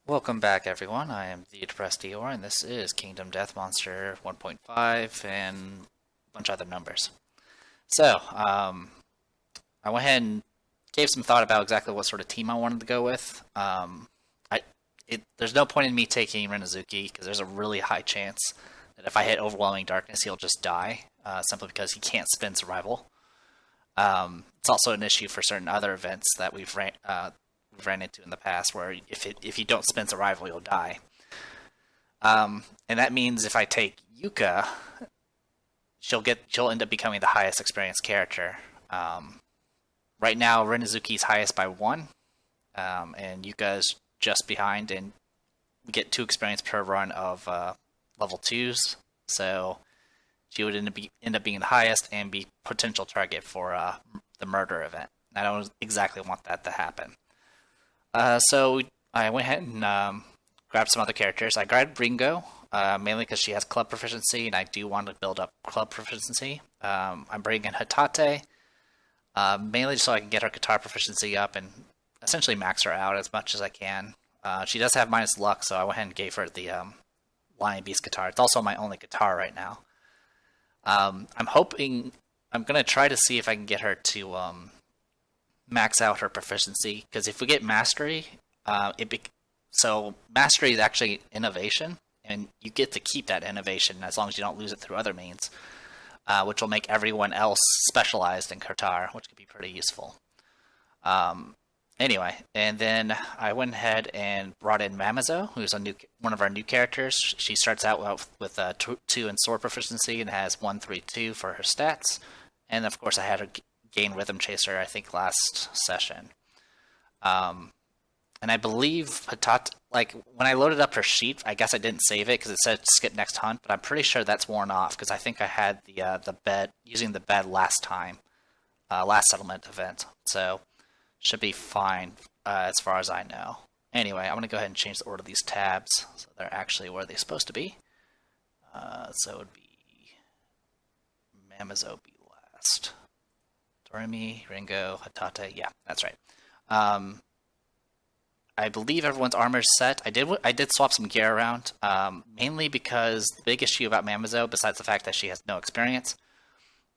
Welcome back, everyone. I am the Depressed Eeyore, and this is Kingdom Death Monster 1.5 and a bunch of other numbers. I went ahead and gave some thought about exactly what sort of team I wanted to go with. There's no point in me taking Rinazuki because there's a really high chance that if I hit Overwhelming Darkness, he'll just die, simply because he can't spin Survival. It's also an issue for certain other events that we've ran into in the past, where if you don't spin Survival, you'll die. And that means if I take Yuka, she'll end up becoming the highest experienced character. Right now, Rinazuki's highest by 1, and Yuka's just behind, and we get 2 experience per run of level 2s, so she would end up being the highest and be potential target for the murder event. I don't exactly want that to happen. So I went ahead and grabbed some other characters. I grabbed Ringo, mainly because she has club proficiency, and I do want to build up club proficiency. I'm bringing in Hatate, mainly so I can get her guitar proficiency up and essentially max her out as much as I can. She does have minus luck, so I went ahead and gave her the Lion Beast guitar. It's also my only guitar right now. I'm going to try to see if I can get her to max out her proficiency, because if we get Mastery, so Mastery is actually innovation, and you get to keep that innovation as long as you don't lose it through other means, which will make everyone else specialized in guitar, which could be pretty useful. Anyway, and then I went ahead and brought in Mamazo, who's one of our new characters. She starts out with 2 in sword proficiency and has 1, 3, 2 for her stats. And of course, I had her gain Rhythm Chaser, I think, last session. And I believe Hatate, when I loaded up her sheet, I guess I didn't save it because it said skip next hunt, but I'm pretty sure that's worn off because I think I had the bed, using the bed last time, last settlement event. So should be fine as far as I know. Anyway, I'm going to go ahead and change the order of these tabs so they're actually where they're supposed to be. So it would be Mamazo be last. Doremi, Ringo, Hatate. Yeah, that's right. I believe everyone's armor's set. I did swap some gear around, mainly because the big issue about Mamazo, besides the fact that she has no experience,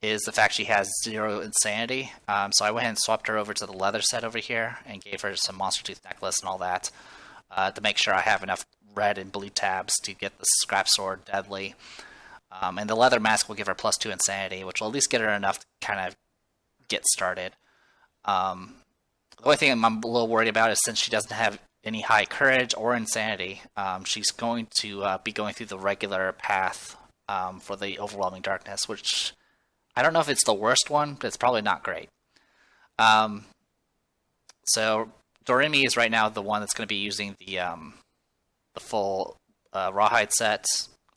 is the fact she has 0 insanity. So I went ahead and swapped her over to the leather set over here and gave her some monster tooth necklace and all that, to make sure I have enough red and blue tabs to get the scrap sword deadly. And the leather mask will give her +2 insanity, which will at least get her enough to kind of get started. The only thing I'm a little worried about is, since she doesn't have any high courage or insanity, she's going to be going through the regular path for the Overwhelming Darkness, which I don't know if it's the worst one, but it's probably not great. So Doremi is right now the one that's going to be using the full Rawhide set.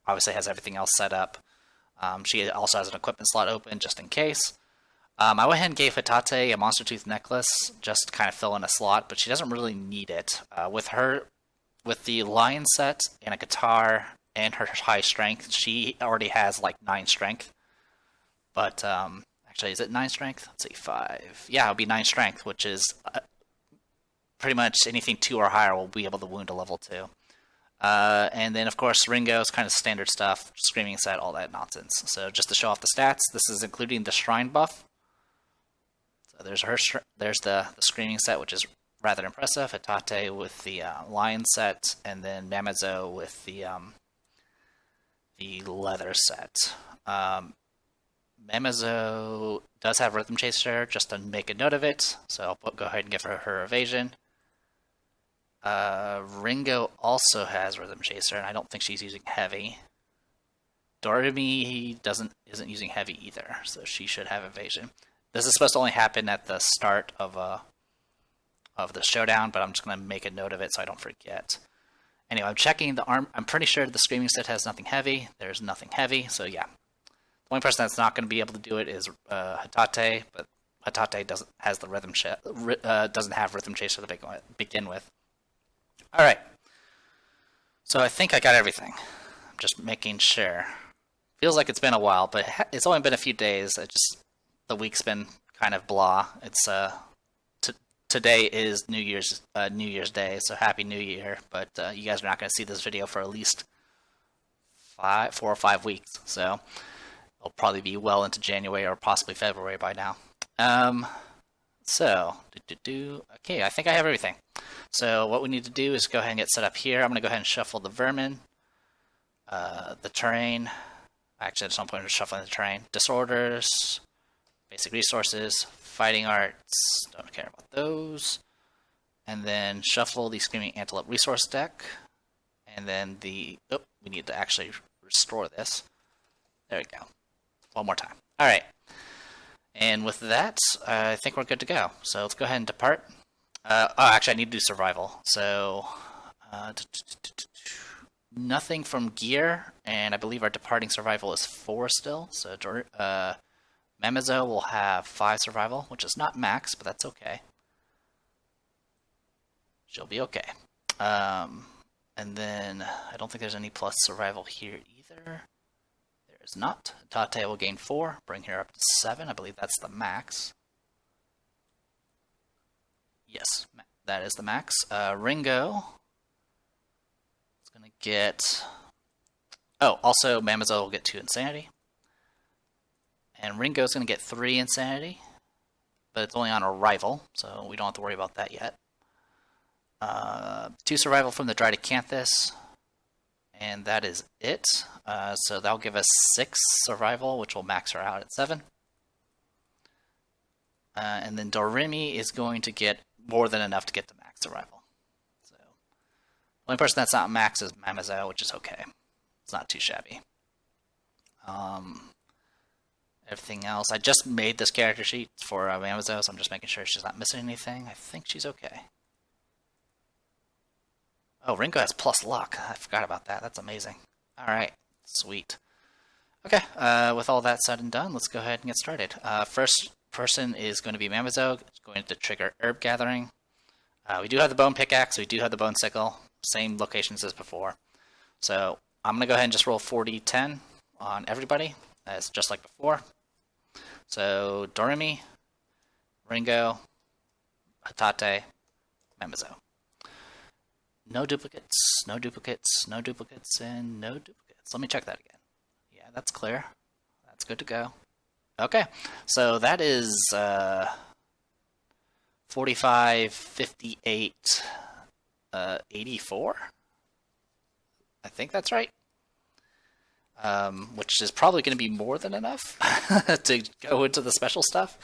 Obviously has everything else set up. She also has an equipment slot open just in case. I went ahead and gave Hatate a Monster Tooth necklace just to kind of fill in a slot, but she doesn't really need it. With the Lion set and a guitar and her high strength, she already has 9 strength. But actually, is it 9 strength? Let's see, 5. Yeah, it'll be 9 strength, which is pretty much anything 2 or higher will be able to wound a level 2. And then, of course, Ringo's kind of standard stuff, Screaming set, all that nonsense. So just to show off the stats, this is including the Shrine buff. So there's the Screaming set, which is rather impressive. Hatate with the Lion set, and then Mamazo with the leather set. Mamazo does have Rhythm Chaser, just to make a note of it, so I'll go ahead and give her evasion. Ringo also has Rhythm Chaser, and I don't think she's using heavy. Doremi isn't using heavy either, so she should have evasion. This is supposed to only happen at the start of the showdown, but I'm just going to make a note of it so I don't forget. Anyway, I'm checking the arm. I'm pretty sure the Screaming set has nothing heavy. There's nothing heavy, so yeah. The only person that's not going to be able to do it is Hatate, but Hatate doesn't have Rhythm Chaser to begin with. All right. So I think I got everything. I'm just making sure. Feels like it's been a while, but it's only been a few days. The week's been kind of blah. It's today is New Year's Day, so Happy New Year. But you guys are not going to see this video for at least 4 or 5 weeks, so it'll probably be well into January or possibly February by now. Okay, I think I have everything. So what we need to do is go ahead and get set up here. I'm going to go ahead and shuffle the vermin, the terrain. Actually, at some point we're shuffling the terrain. Disorders, basic resources, fighting arts, don't care about those. And then shuffle the Screaming Antelope resource deck. And then we need to actually restore this. There we go. One more time. All right. And with that, I think we're good to go. So let's go ahead and depart. Actually, I need to do survival. So nothing from gear, and I believe our departing survival is 4 still. So Mamazo will have 5 survival, which is not max, but that's okay. She'll be okay. And then I don't think there's any plus survival here either. There is not. Tate will gain 4, bring her up to 7. I believe that's the max. Yes, that is the max. Ringo is going to get... Oh, also Mamazo will get 2 insanity. And Ringo's going to get 3 insanity, but it's only on arrival, so we don't have to worry about that yet. 2 survival from the Drydecanthus, and that is it. So that'll give us 6 survival, which will max her out at 7. And then Doremi is going to get more than enough to get to max survival. So the only person that's not max is Mamazo, which is okay. It's not too shabby. Everything else, I just made this character sheet for Mamazo, so I'm just making sure she's not missing anything. I think she's okay. Oh, Ringo has plus luck. I forgot about that. That's amazing. Alright, sweet. Okay, with all that said and done, let's go ahead and get started. First person is going to be Mamazo. It's going to trigger Herb Gathering. We do have the Bone Pickaxe, we do have the Bone Sickle. Same locations as before. So I'm going to go ahead and just roll 40-10 on everybody, as just like before. So Doremi, Ringo, Hatate, Mamazo. No duplicates, no duplicates, no duplicates, and no duplicates. Let me check that again. Yeah, that's clear. That's good to go. Okay, so that is 45, 58, 84. I think that's right. Which is probably going to be more than enough to go into the special stuff.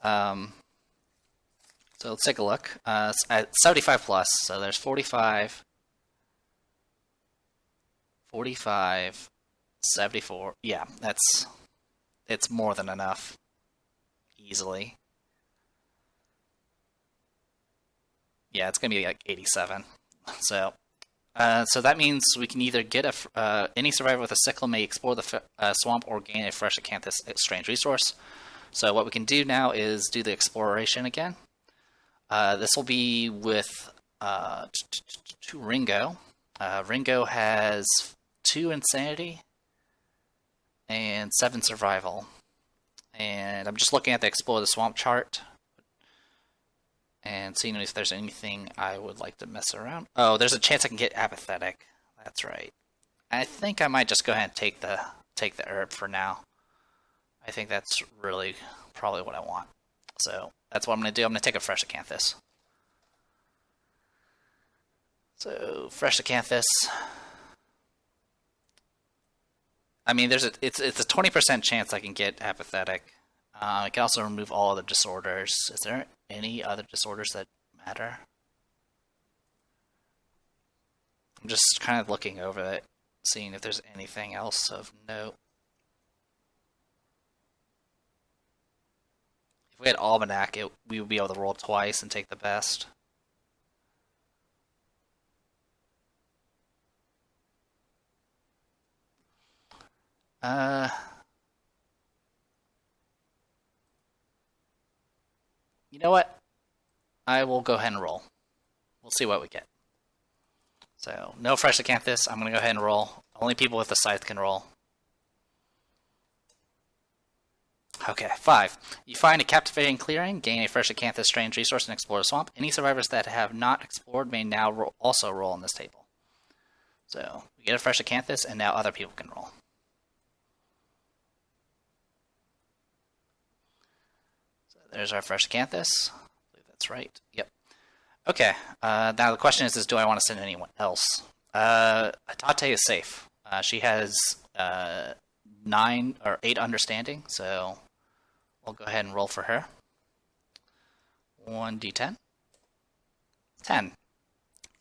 So let's take a look. At 75 plus, so there's 45, 45, 74. Yeah, it's more than enough. Easily. Yeah, it's going to be like 87. So that means we can either get any survivor with a sickle may explore the swamp or gain a fresh Acanthus strange resource. So what we can do now is do the exploration again. This will be with Ringo. Ringo has 2 insanity and 7 survival. And I'm just looking at the Explore the Swamp chart and seeing if there's anything I would like to mess around. Oh, there's a chance I can get Apathetic. That's right. I think I might just go ahead and take the herb for now. I think that's really probably what I want. So that's what I'm going to do. I'm going to take a fresh Acanthus. So fresh Acanthus. I mean, it's a 20% chance I can get Apathetic. I can also remove all other disorders. Is there any other disorders that matter? I'm just kind of looking over it, seeing if there's anything else of note. If we had Almanac, we would be able to roll twice and take the best. You know what? I will go ahead and roll. We'll see what we get. So, no fresh Acanthus. I'm going to go ahead and roll. Only people with the scythe can roll. Okay, 5. You find a captivating clearing, gain a fresh acanthus strange resource, and explore the swamp. Any survivors that have not explored may now also roll on this table. So, we get a fresh acanthus, and now other people can roll. So there's our fresh acanthus. I believe that's right. Yep. Okay, now the question is do I want to send anyone else? Hatate is safe. She has 9 or 8 understanding, so we'll go ahead and roll for her. 1d10. 10.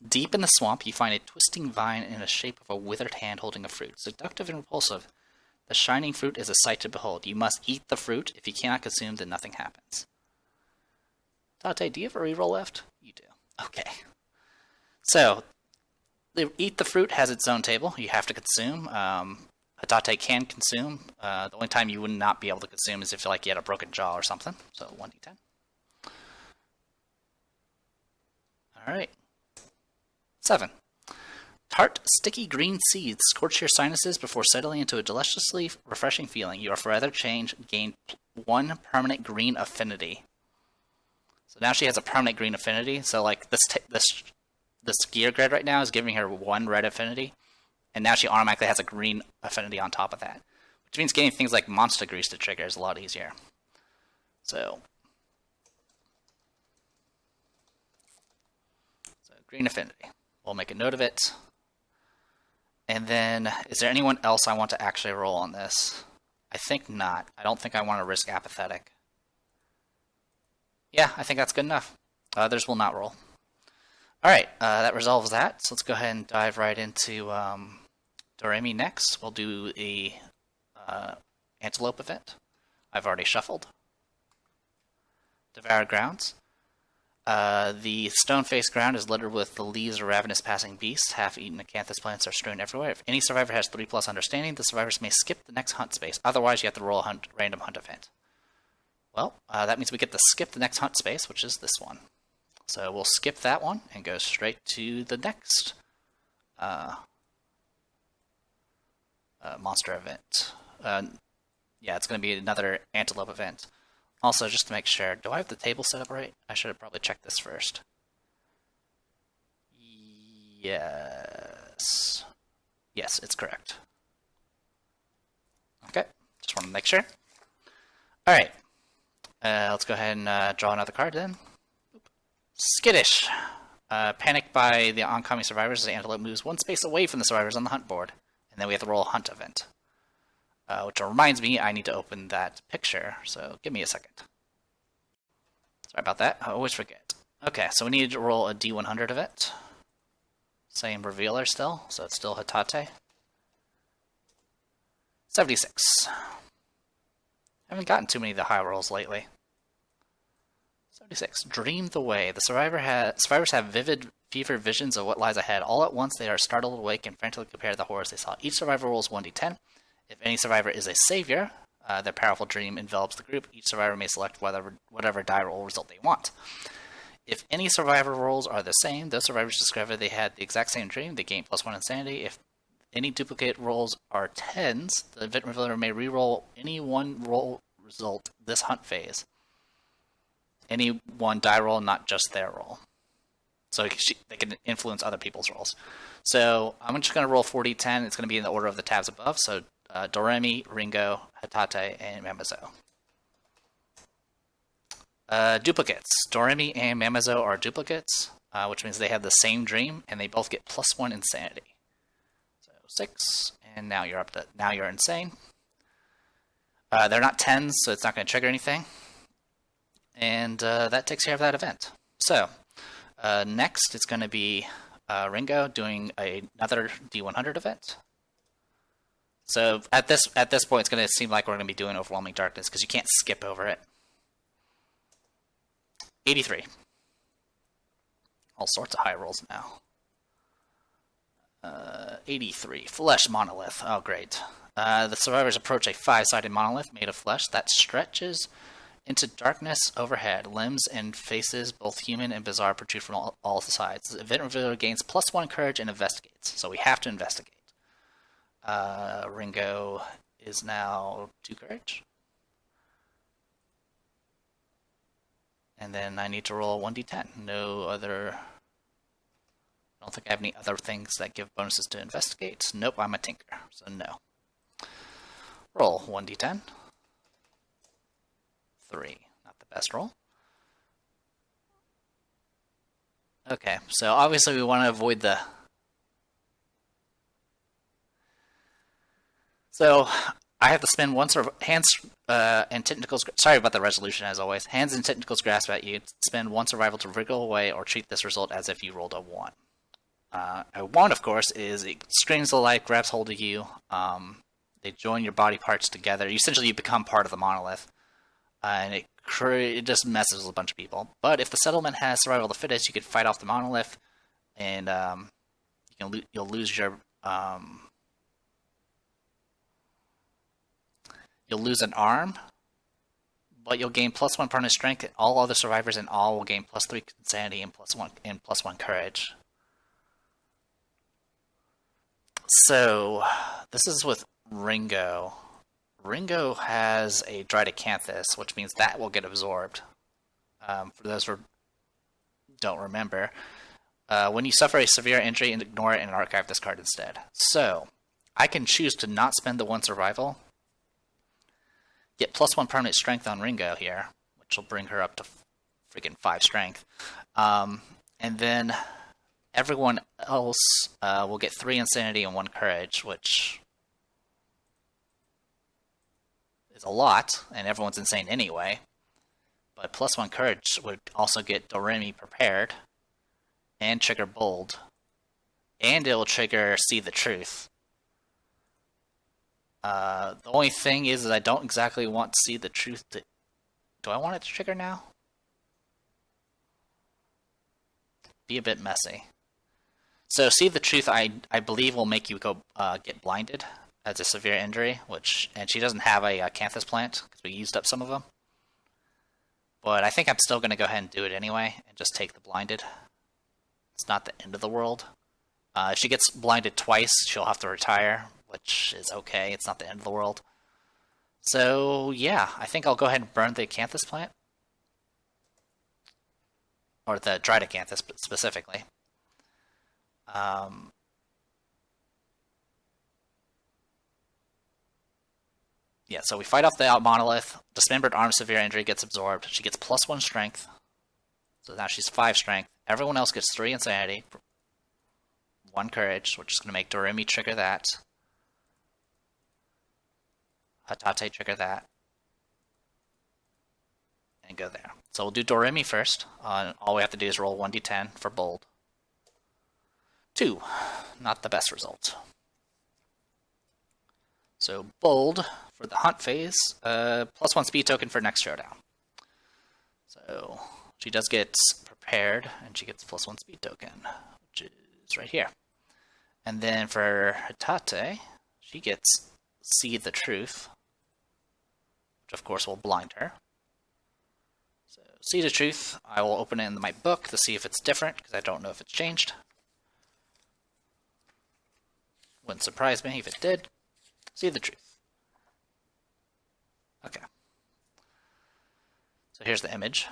Deep in the swamp, you find a twisting vine in the shape of a withered hand holding a fruit. Seductive and repulsive, the shining fruit is a sight to behold. You must eat the fruit. If you cannot consume, then nothing happens. Tate, do you have a reroll left? You do. Okay. So, eat the fruit has its own table. You have to consume. Hatate can consume. The only time you would not be able to consume is if you had a broken jaw or something. So 1d10. Alright. 7. Tart, sticky green seeds scorch your sinuses before settling into a deliciously refreshing feeling. You are forever changed. Gain 1 permanent green affinity. So now she has a permanent green affinity. So this gear grid right now is giving her 1 red affinity. And now she automatically has a green affinity on top of that. Which means getting things like monster grease to trigger is a lot easier. So green affinity. We'll make a note of it. And then, is there anyone else I want to actually roll on this? I think not. I don't think I want to risk apathetic. Yeah, I think that's good enough. Others will not roll. Alright, that resolves that. So let's go ahead and dive right into Doremi next. We'll do the Antelope Event. I've already shuffled. Devoured Grounds. The stone-faced ground is littered with the leaves of ravenous passing beasts. Half-eaten acanthus plants are strewn everywhere. If any survivor has 3+ understanding, the survivors may skip the next hunt space. Otherwise, you have to roll a random hunt event. Well, that means we get to skip the next hunt space, which is this one. So we'll skip that one and go straight to the next monster event. Yeah, it's going to be another Antelope Event. Also, just to make sure, do I have the table set up right? I should have probably checked this first. Yes. Yes, it's correct. Okay, just want to make sure. Alright, let's go ahead and draw another card then. Skittish. Panicked by the oncoming survivors, the antelope moves 1 space away from the survivors on the hunt board. And then we have to roll a hunt event. Which reminds me, I need to open that picture, so give me a second. Sorry about that, I always forget. Okay, so we need to roll a D100 event. Same revealer still, so it's still Hatate. 76. Haven't gotten too many of the high rolls lately. 76. Dream the Way. The survivors have vivid, fevered visions of what lies ahead. All at once, they are startled awake and frantically compare the horrors they saw. Each survivor rolls 1d10. If any survivor is a savior, their powerful dream envelops the group. Each survivor may select whatever die roll result they want. If any survivor rolls are the same, those survivors discover they had the exact same dream. They gain +1 insanity. If any duplicate rolls are 10s, the event revealer may reroll any one roll result this hunt phase. Any one die roll, not just their roll. So they can influence other people's rolls. So I'm just going to roll 4d10. It's going to be in the order of the tabs above. So Doremi, Ringo, Hatate, and Mamazo. Duplicates. Doremi and Mamazo are duplicates, which means they have the same dream, and they both get +1 insanity. So 6, and now you're insane. They're not 10s, so it's not going to trigger anything. And that takes care of that event. So next, it's going to be Ringo doing another D100 event. So at this point, it's going to seem like we're going to be doing Overwhelming Darkness because you can't skip over it. 83. All sorts of high rolls now. 83. Flesh Monolith. Oh, great. The survivors approach a 5-sided monolith made of flesh that stretches into darkness overhead. Limbs and faces, both human and bizarre, protrude from all sides. The event revealer gains +1 courage and investigates. So we have to investigate. Ringo is now 2 courage. And then I need to roll 1d10. No other... I don't think I have any other things that give bonuses to investigate. Nope, I'm a tinker, so no. Roll 1d10. 3. Not the best roll. Okay, so obviously we want to avoid the... So I have to spend one sort of hands and tentacles... Sorry about the resolution, as always. Hands and tentacles grasp at you. Spend one survival to wriggle away or treat this result as if you rolled a 1. A 1, of course, is it screams to life, grabs hold of you. They join your body parts together. Essentially, you become part of the monolith. And it just messes with a bunch of people. But if the settlement has survival of the fittest, you could fight off the monolith, and you'll lose your you'll lose an arm, but you'll gain +1 permanent strength. All other survivors in all will gain +3 insanity and +1 courage. So this is with Ringo. Ringo has a Dridecanthus, which means that will get absorbed. For those who don't remember, when you suffer a severe injury, ignore it and archive this card instead. So I can choose to not spend the 1 survival, get +1 permanent strength on Ringo here, which will bring her up to freaking 5 strength, and then everyone else will get 3 insanity and 1 courage, which is a lot, and everyone's insane anyway. But +1 courage would also get Doremi prepared, and trigger bold, and it will trigger see the truth. The only thing is that I don't exactly want to see the truth to... Do I want it to trigger now? Be a bit messy. So see the truth, I believe, will make you go get blinded as a severe injury, and she doesn't have a Canthus plant because we used up some of them. But I think I'm still going to go ahead and do it anyway and just take the blinded. It's not the end of the world. If she gets blinded twice, she'll have to retire, which is okay. It's not the end of the world. So yeah, I think I'll go ahead and burn the Canthus plant. Or the Dridecanthus specifically. Yeah, so we fight off the monolith. Dismembered arm, severe injury, gets absorbed. She gets +1 strength. So now she's 5 strength. Everyone else gets 3 insanity, 1 courage, which is going to make Doremi trigger that. Hatate trigger that. And go there. So we'll do Doremi first. All we have to do is roll 1d10 for bold. 2. Not the best result. So bold for the hunt phase. +1 speed token for next showdown. So she does get prepared, and she gets +1 speed token, which is right here. And then for Hatate, she gets see the truth, which of course will blind her. So see the truth, I will open it in my book to see if it's different, because I don't know if it's changed. Wouldn't surprise me if it did. See the truth. Okay. So here's the image.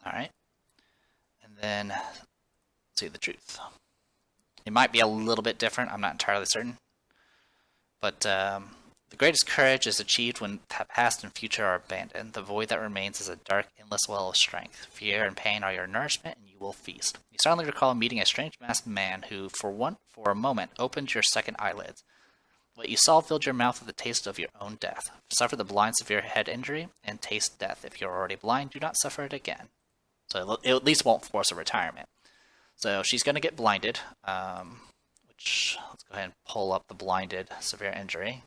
Alright. And then see the truth. It might be a little bit different, I'm not entirely certain. But the greatest courage is achieved when past and future are abandoned. The void that remains is a dark, endless well of strength. Fear and pain are your nourishment, and you will feast. You suddenly recall meeting a strange masked man who, for a moment, opened your second eyelids. What you saw filled your mouth with the taste of your own death. Suffer the blind severe head injury, and taste death. If you're already blind, do not suffer it again. So it at least won't force a retirement. So she's going to get blinded, which, let's go ahead and pull up the blinded severe injury.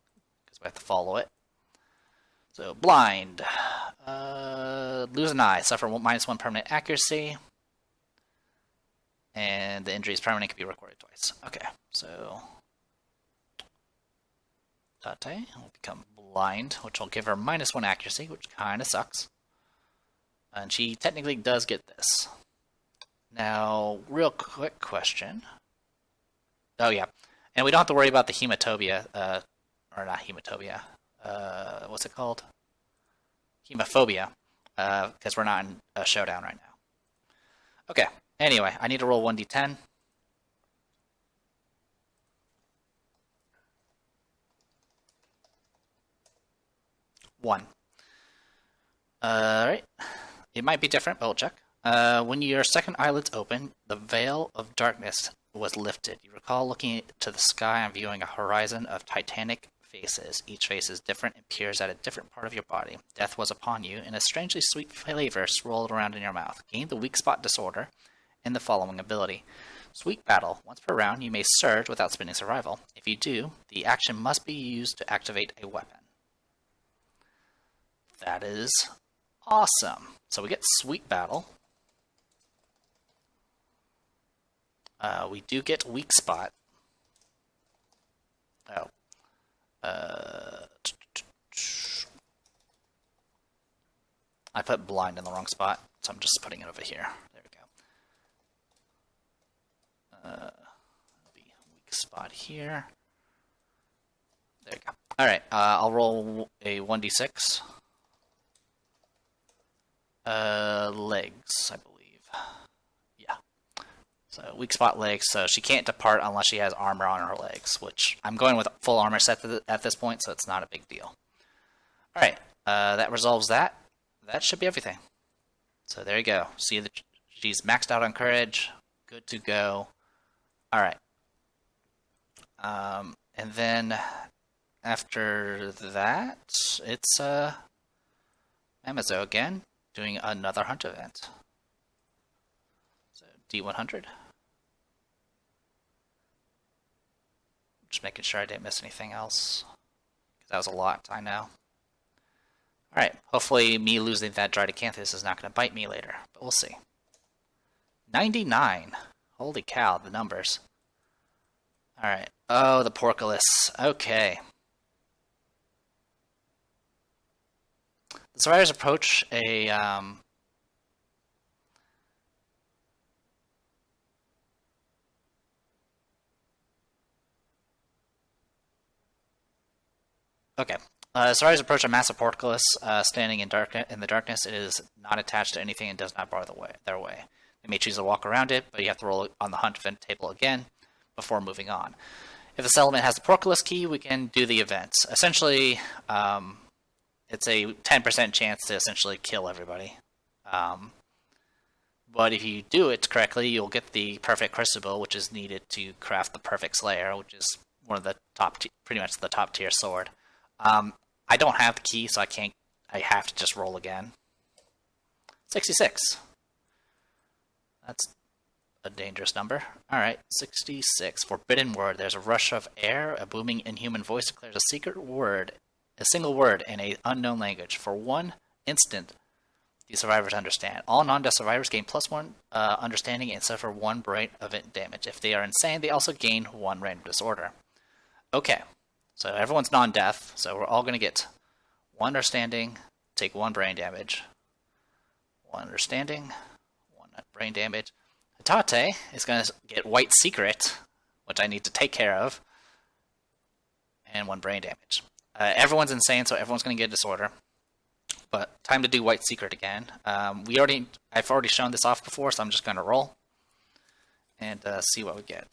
We have to follow it. So, blind. Lose an eye. Suffer -1 permanent accuracy. And the injury is permanent, can be recorded twice. Okay, so Tate will become blind, which will give her -1 accuracy, which kind of sucks. And she technically does get this. Now, real quick question. Oh yeah. And we don't have to worry about the hematobia, or not hematobia. What's it called? Hemophobia, because we're not in a showdown right now. Okay. Anyway, I need to roll 1d10. One. Alright. It might be different, but we'll check. When your second eyelid's open, the veil of darkness was lifted. You recall looking to the sky and viewing a horizon of titanic faces. Each face is different and peers at a different part of your body. Death was upon you, and a strangely sweet flavor swirled around in your mouth. Gain the weak spot disorder and the following ability. Sweet Battle. Once per round, you may surge without spending survival. If you do, the action must be used to activate a weapon. That is awesome. So we get Sweet Battle. We do get Weak Spot. Oh. I put Blind in the wrong spot, so I'm just putting it over here. There we go. Be Weak Spot here. There you go. Alright, I'll roll a 1d6. Legs, I believe. Yeah. So, weak spot legs, so she can't depart unless she has armor on her legs, which I'm going with full armor set at this point, so it's not a big deal. Alright, that resolves that. That should be everything. So there you go. See, she's maxed out on courage. Good to go. Alright. And then after that, it's Amazo again, doing another hunt event. So D100. Just making sure I didn't miss anything else, because that was a lot, I know. Alright, hopefully me losing that Drydacanthus is not going to bite me later, but we'll see. 99. Holy cow, the numbers. Alright, oh, the Porculus. Okay. The survivors approach a okay. Survivors approach a massive portcullis standing in the darkness. It is not attached to anything and does not bar their way. They may choose to walk around it, but you have to roll on the hunt event table again before moving on. If the settlement has the portcullis key, we can do the event. Essentially, it's a 10% chance to essentially kill everybody. But if you do it correctly, you'll get the perfect crucible, which is needed to craft the perfect slayer, which is one of the pretty much the top tier sword. I don't have the key, so I have to just roll again. 66. That's a dangerous number. Alright, 66. Forbidden word. There's a rush of air. A booming inhuman voice declares a secret word. A single word in an unknown language. For 1 instant, the survivors understand. All non-death survivors gain +1 understanding and suffer 1 brain event damage. If they are insane, they also gain 1 random disorder. Okay, so everyone's non-death, so we're all going to get 1 understanding, take 1 brain damage. 1 understanding, 1 brain damage. Hitate is going to get White Secret, which I need to take care of, and 1 brain damage. Everyone's insane, so everyone's going to get a disorder. But time to do White Secret again. I've already shown this off before, so I'm just going to roll and see what we get.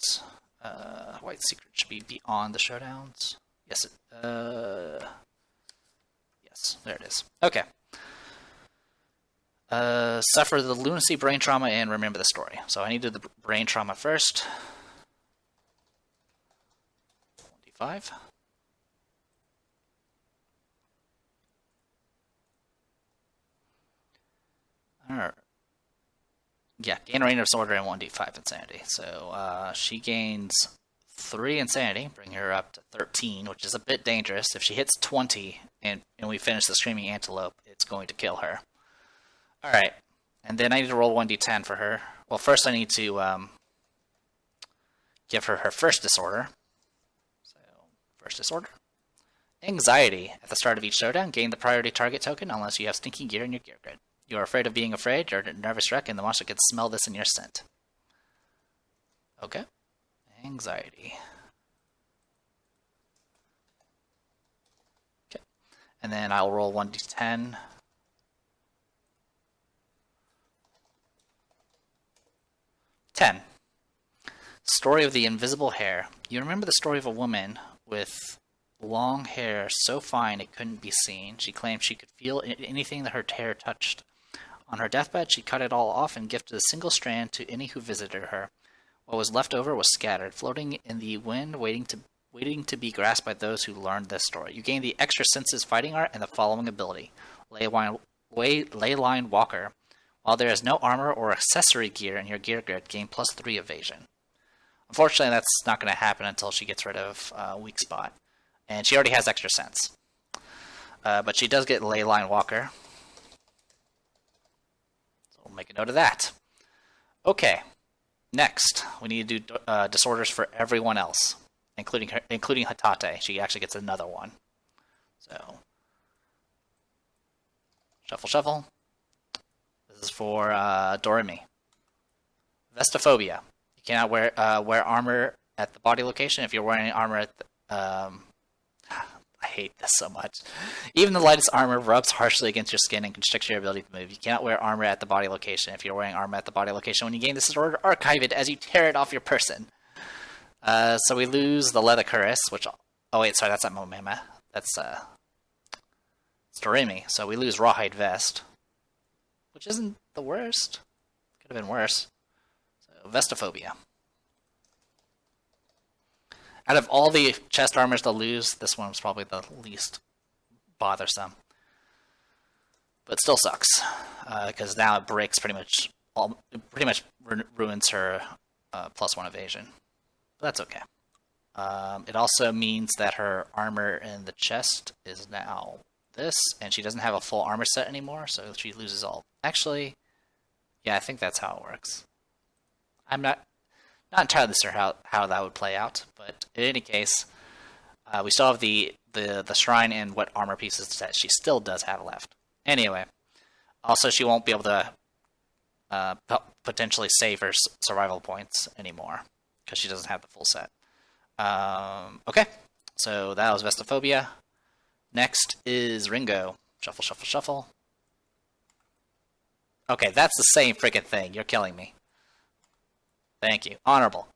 White Secret should be beyond the showdowns. Yes, yes, there it is. Okay. Suffer the lunacy, brain trauma, and remember the story. So I needed the brain trauma first. 25. Alright. Yeah, gain a range of disorder and 1d5 insanity. So she gains 3 insanity, bring her up to 13, which is a bit dangerous. If she hits 20 and we finish the Screaming Antelope, it's going to kill her. Alright, and then I need to roll 1d10 for her. Well, first I need to give her her first disorder. So, first disorder. Anxiety. At the start of each showdown, gain the priority target token unless you have stinky gear in your gear grid. You are afraid of being afraid, you're a nervous wreck, and the monster can smell this in your scent. Okay. Anxiety. And then I'll roll 1d10. Ten. Story of the Invisible Hair. You remember the story of a woman with long hair so fine it couldn't be seen. She claimed she could feel anything that her hair touched. On her deathbed, she cut it all off and gifted a single strand to any who visited her. What was left over was scattered, floating in the wind, waiting to be grasped by those who learned this story. You gain the extra senses fighting art and the following ability: Ley Line Walker. While there is no armor or accessory gear in your gear grid, gain +3 evasion. Unfortunately, that's not going to happen until she gets rid of Weak Spot. And she already has extra sense. But she does get Ley Line Walker. So we'll make a note of that. Okay. Next, we need to do disorders for everyone else, including Hatate. She actually gets another one. So, shuffle. This is for Doremi. Vestophobia. You cannot wear armor at the body location. If you're wearing armor at the, I hate this so much. Even the lightest armor rubs harshly against your skin and constricts your ability to move. You cannot wear armor at the body location. If you're wearing armor at the body location, when you gain this disorder, archive it as you tear it off your person. So we lose the Leather Cuirass, which... Oh wait, sorry, that's not Omaima. That's it's Doremi. So we lose Rawhide Vest, which isn't the worst. Could have been worse. So Vestophobia. Out of all the chest armors to lose, this one was probably the least bothersome. But still sucks, because now it breaks pretty much ruins her +1 evasion. But that's okay. It also means that her armor in the chest is now this, and she doesn't have a full armor set anymore, so she loses all. Actually, yeah, I think that's how it works. I'm not entirely sure how that would play out, but in any case, we still have the shrine and what armor pieces that she still does have left. Anyway, also she won't be able to potentially save her survival points anymore because she doesn't have the full set. Okay, so that was Vestophobia. Next is Ringo. Shuffle. Okay, that's the same freaking thing. You're killing me. Thank you. Honorable.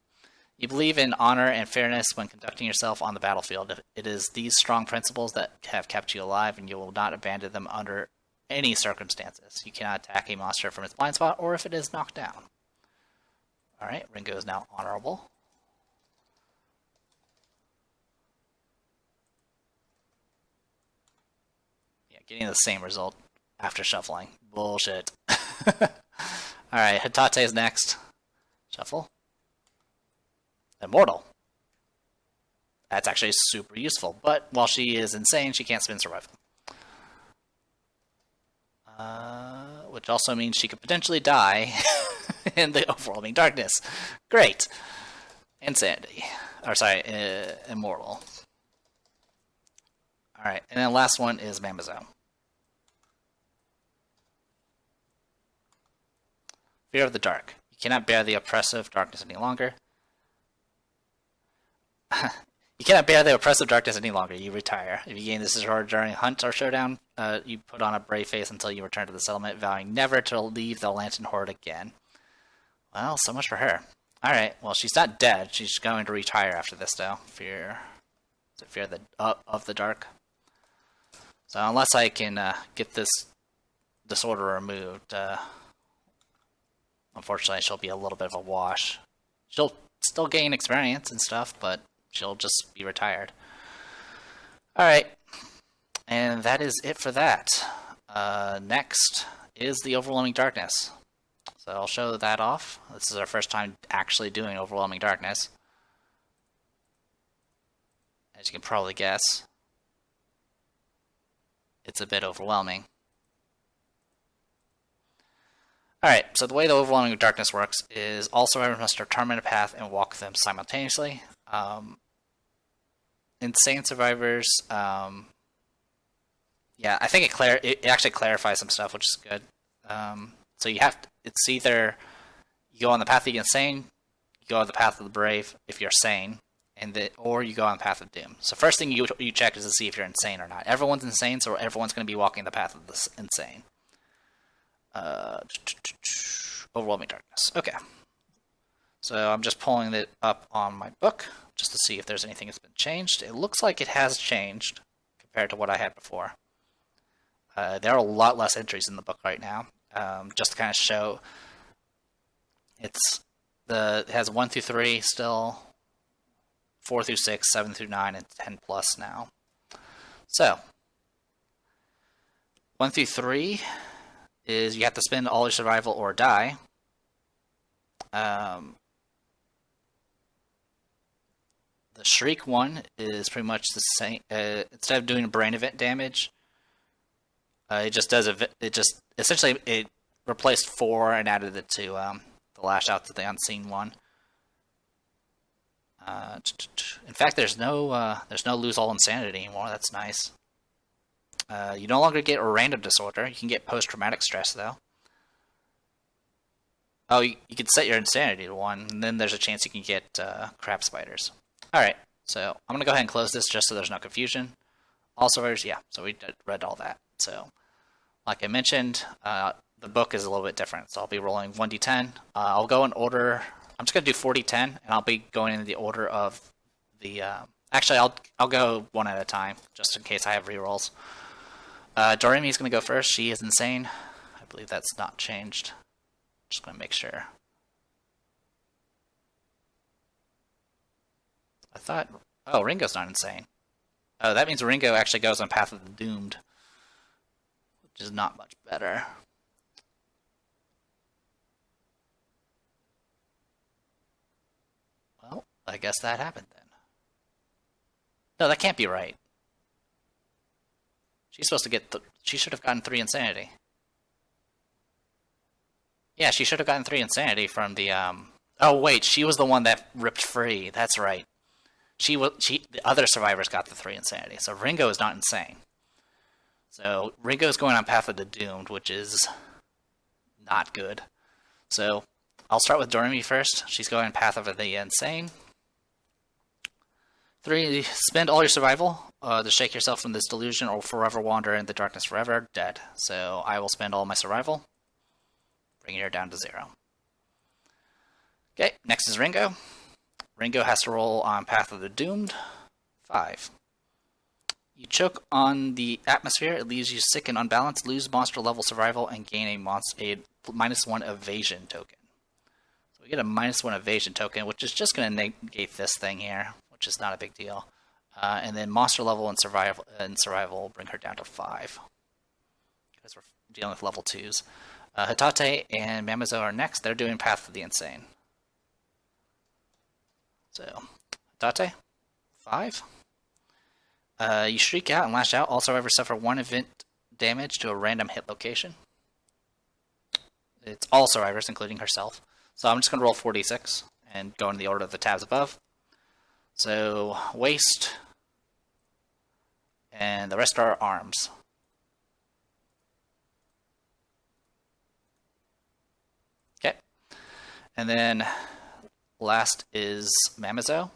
You believe in honor and fairness when conducting yourself on the battlefield. It is these strong principles that have kept you alive, and you will not abandon them under any circumstances. You cannot attack a monster from its blind spot or if it is knocked down. Alright, Ringo is now honorable. Yeah, getting the same result after shuffling. Bullshit. Alright, Hatate is next. Shuffle. Immortal. That's actually super useful, but while she is insane, she can't spin survival. Which also means she could potentially die in the overwhelming darkness. Great. Insanity. Or sorry, immortal. Alright, and then the last one is Mamazo. Fear of the dark. You cannot bear the oppressive darkness any longer. You cannot bear the oppressive darkness any longer. You retire. If you gain this disorder during hunt or showdown, you put on a brave face until you return to the settlement, vowing never to leave the Lantern Horde again. Well, so much for her. Alright, well, she's not dead. She's going to retire after this, though. Fear of the dark. So unless I can get this disorder removed, unfortunately, she'll be a little bit of a wash. She'll still gain experience and stuff, but she'll just be retired. Alright, and that is it for that. Next is the Overwhelming Darkness. So I'll show that off. This is our first time actually doing Overwhelming Darkness. As you can probably guess, it's a bit overwhelming. Alright, so the way the Overwhelming Darkness works is all survivors must determine a path and walk them simultaneously. Insane survivors, yeah, I think it actually clarifies some stuff, which is good. So you have to, it's either you go on the path of the insane, you go on the path of the brave if you're sane, or you go on Path of Doom. So first thing you check is to see if you're insane or not. Everyone's insane, so everyone's going to be walking the path of the insane. Overwhelming Darkness. Okay. So I'm just pulling it up on my book just to see if there's anything that's been changed. It looks like it has changed compared to what I had before. There are a lot less entries in the book right now. Just to kind of show, it has 1 through 3 still, 4 through 6, 7 through 9, and 10 plus now. So 1 through 3 is you have to spend all your survival or die. The Shriek one is pretty much the same. Instead of doing a brain event damage, it just does essentially it replaced 4 and added it to the lash out to the unseen one. In fact, there's no lose all insanity anymore. That's nice. You no longer get a random disorder. You can get post-traumatic stress though. Oh, you can set your insanity to 1, and then there's a chance you can get crab spiders. Alright, so I'm going to go ahead and close this just so there's no confusion. All survivors, yeah, so we read all that. So, like I mentioned, the book is a little bit different. So I'll be rolling 1d10. I'll go in order. I'm just going to do 40-10, and I'll be going in the order of the... actually, I'll go one at a time, just in case I have rerolls. Doremi is going to go first. She is insane. I believe that's not changed. Just going to make sure. I thought... Oh, Ringo's not insane. Oh, that means Ringo actually goes on Path of the Doomed, which is not much better. Well, I guess that happened then. No, that can't be right. She's supposed to get... She should have gotten 3 insanity. Yeah, she should have gotten 3 insanity from the, Oh, wait, she was the one that ripped free. That's right. The other survivors got the 3 insanity, so Ringo is not insane. So, Ringo's going on Path of the Doomed, which is not good. So, I'll start with Doremi first. She's going Path of the Insane. 3, spend all your survival to shake yourself from this delusion or forever wander in the darkness forever. Dead. So, I will spend all my survival, bringing her down to 0. Okay, next is Ringo. Ringo has to roll on Path of the Doomed. 5. You choke on the atmosphere. It leaves you sick and unbalanced, lose monster level survival, and gain a -1 evasion token. So we get a -1 evasion token, which is just going to negate this thing here, which is not a big deal. And then monster level and survival will bring her down to 5. Because we're dealing with level 2s. Hitate and Mamazo are next. They're doing Path of the Insane. So, Hitate, 5. You shriek out and lash out. All survivors suffer 1 event damage to a random hit location. It's all survivors, including herself. So I'm just going to roll 46 and go in the order of the tabs above. So, waist, and the rest are arms. Okay. And then last is Mamazo,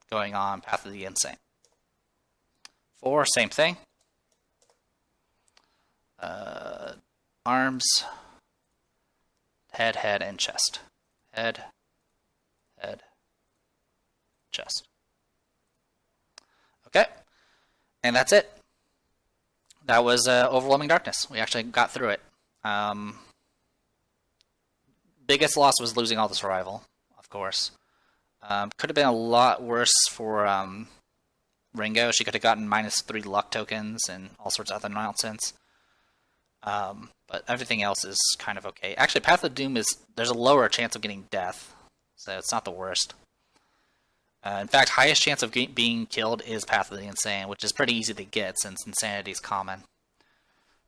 going on Path of the Insane. 4, same thing. Arms, head, and chest. Head, chest. Okay, and that's it. That was Overwhelming Darkness. We actually got through it. Biggest loss was losing all the survival, of course. Could have been a lot worse for Ringo. She could have gotten -3 luck tokens and all sorts of other nonsense. But everything else is kind of okay. Actually, Path of Doom there's a lower chance of getting death, so it's not the worst. In fact, highest chance of being killed is Path of the Insane, which is pretty easy to get since insanity is common.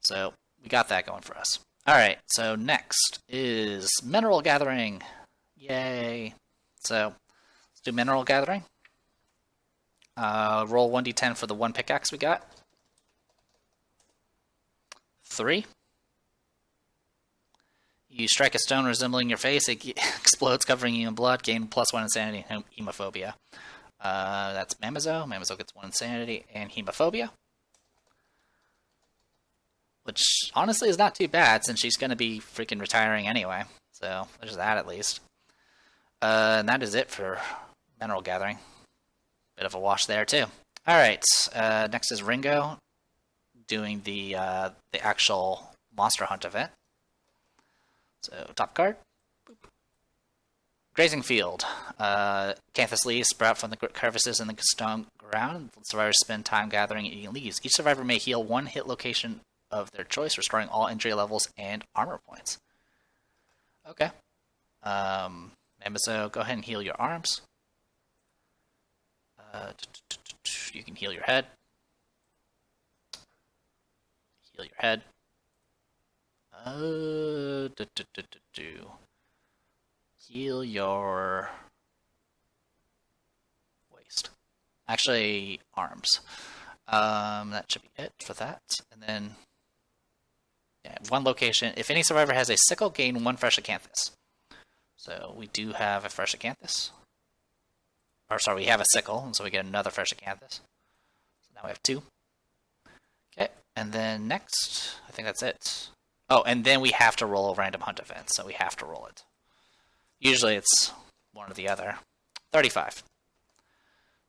So we got that going for us. Alright, so next is Mineral Gathering. Yay! So, let's do Mineral Gathering. Roll 1d10 for the 1 pickaxe we got. 3. you strike a stone resembling your face, it explodes, covering you in blood. Gain +1 insanity and hemophobia. That's Mamazo. Mamazo gets 1 insanity and hemophobia, which honestly is not too bad since she's going to be freaking retiring anyway. So there's that at least. And that is it for mineral gathering. Bit of a wash there too. All right. Next is Ringo doing the actual monster hunt event. So top card. Boop. Grazing field. Canthus leaves sprout from the crevices in the stone ground. Survivors spend time gathering and eating leaves. Each survivor may heal 1 hit location of their choice, restoring all injury levels and armor points. Okay. Mamazo, go ahead and heal your arms. You can heal your head. Heal your head. Heal your waist. Actually, arms. That should be it for that. And then, yeah, 1 location. If any survivor has a sickle, gain 1 fresh acanthus. So we do have a fresh acanthus. Or sorry, we have a sickle, and so we get another fresh acanthus. So now we have 2. Okay, and then next, I think that's it. Oh, and then we have to roll a random hunt event, so we have to roll it. Usually it's one or the other. 35.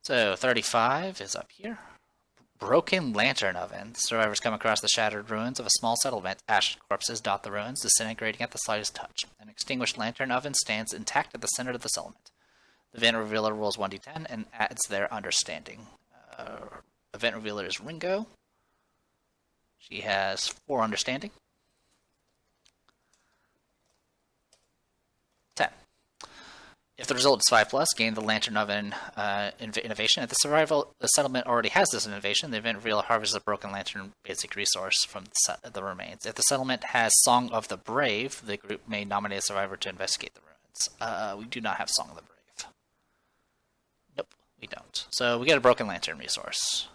So 35 is up here. Broken Lantern Oven. Survivors come across the shattered ruins of a small settlement. Ash corpses dot the ruins, disintegrating at the slightest touch. An extinguished lantern oven stands intact at the center of the settlement. The event revealer rolls 1d10 and adds their understanding. Event revealer is Ringo. She has 4 understanding. 10. If the result is 5+, gain the Lantern Oven innovation. If the settlement already has this innovation, the event revealer harvests a broken lantern basic resource from the remains. If the settlement has Song of the Brave, the group may nominate a survivor to investigate the ruins. We do not have Song of the Brave. Nope, we don't. So we get a broken lantern resource.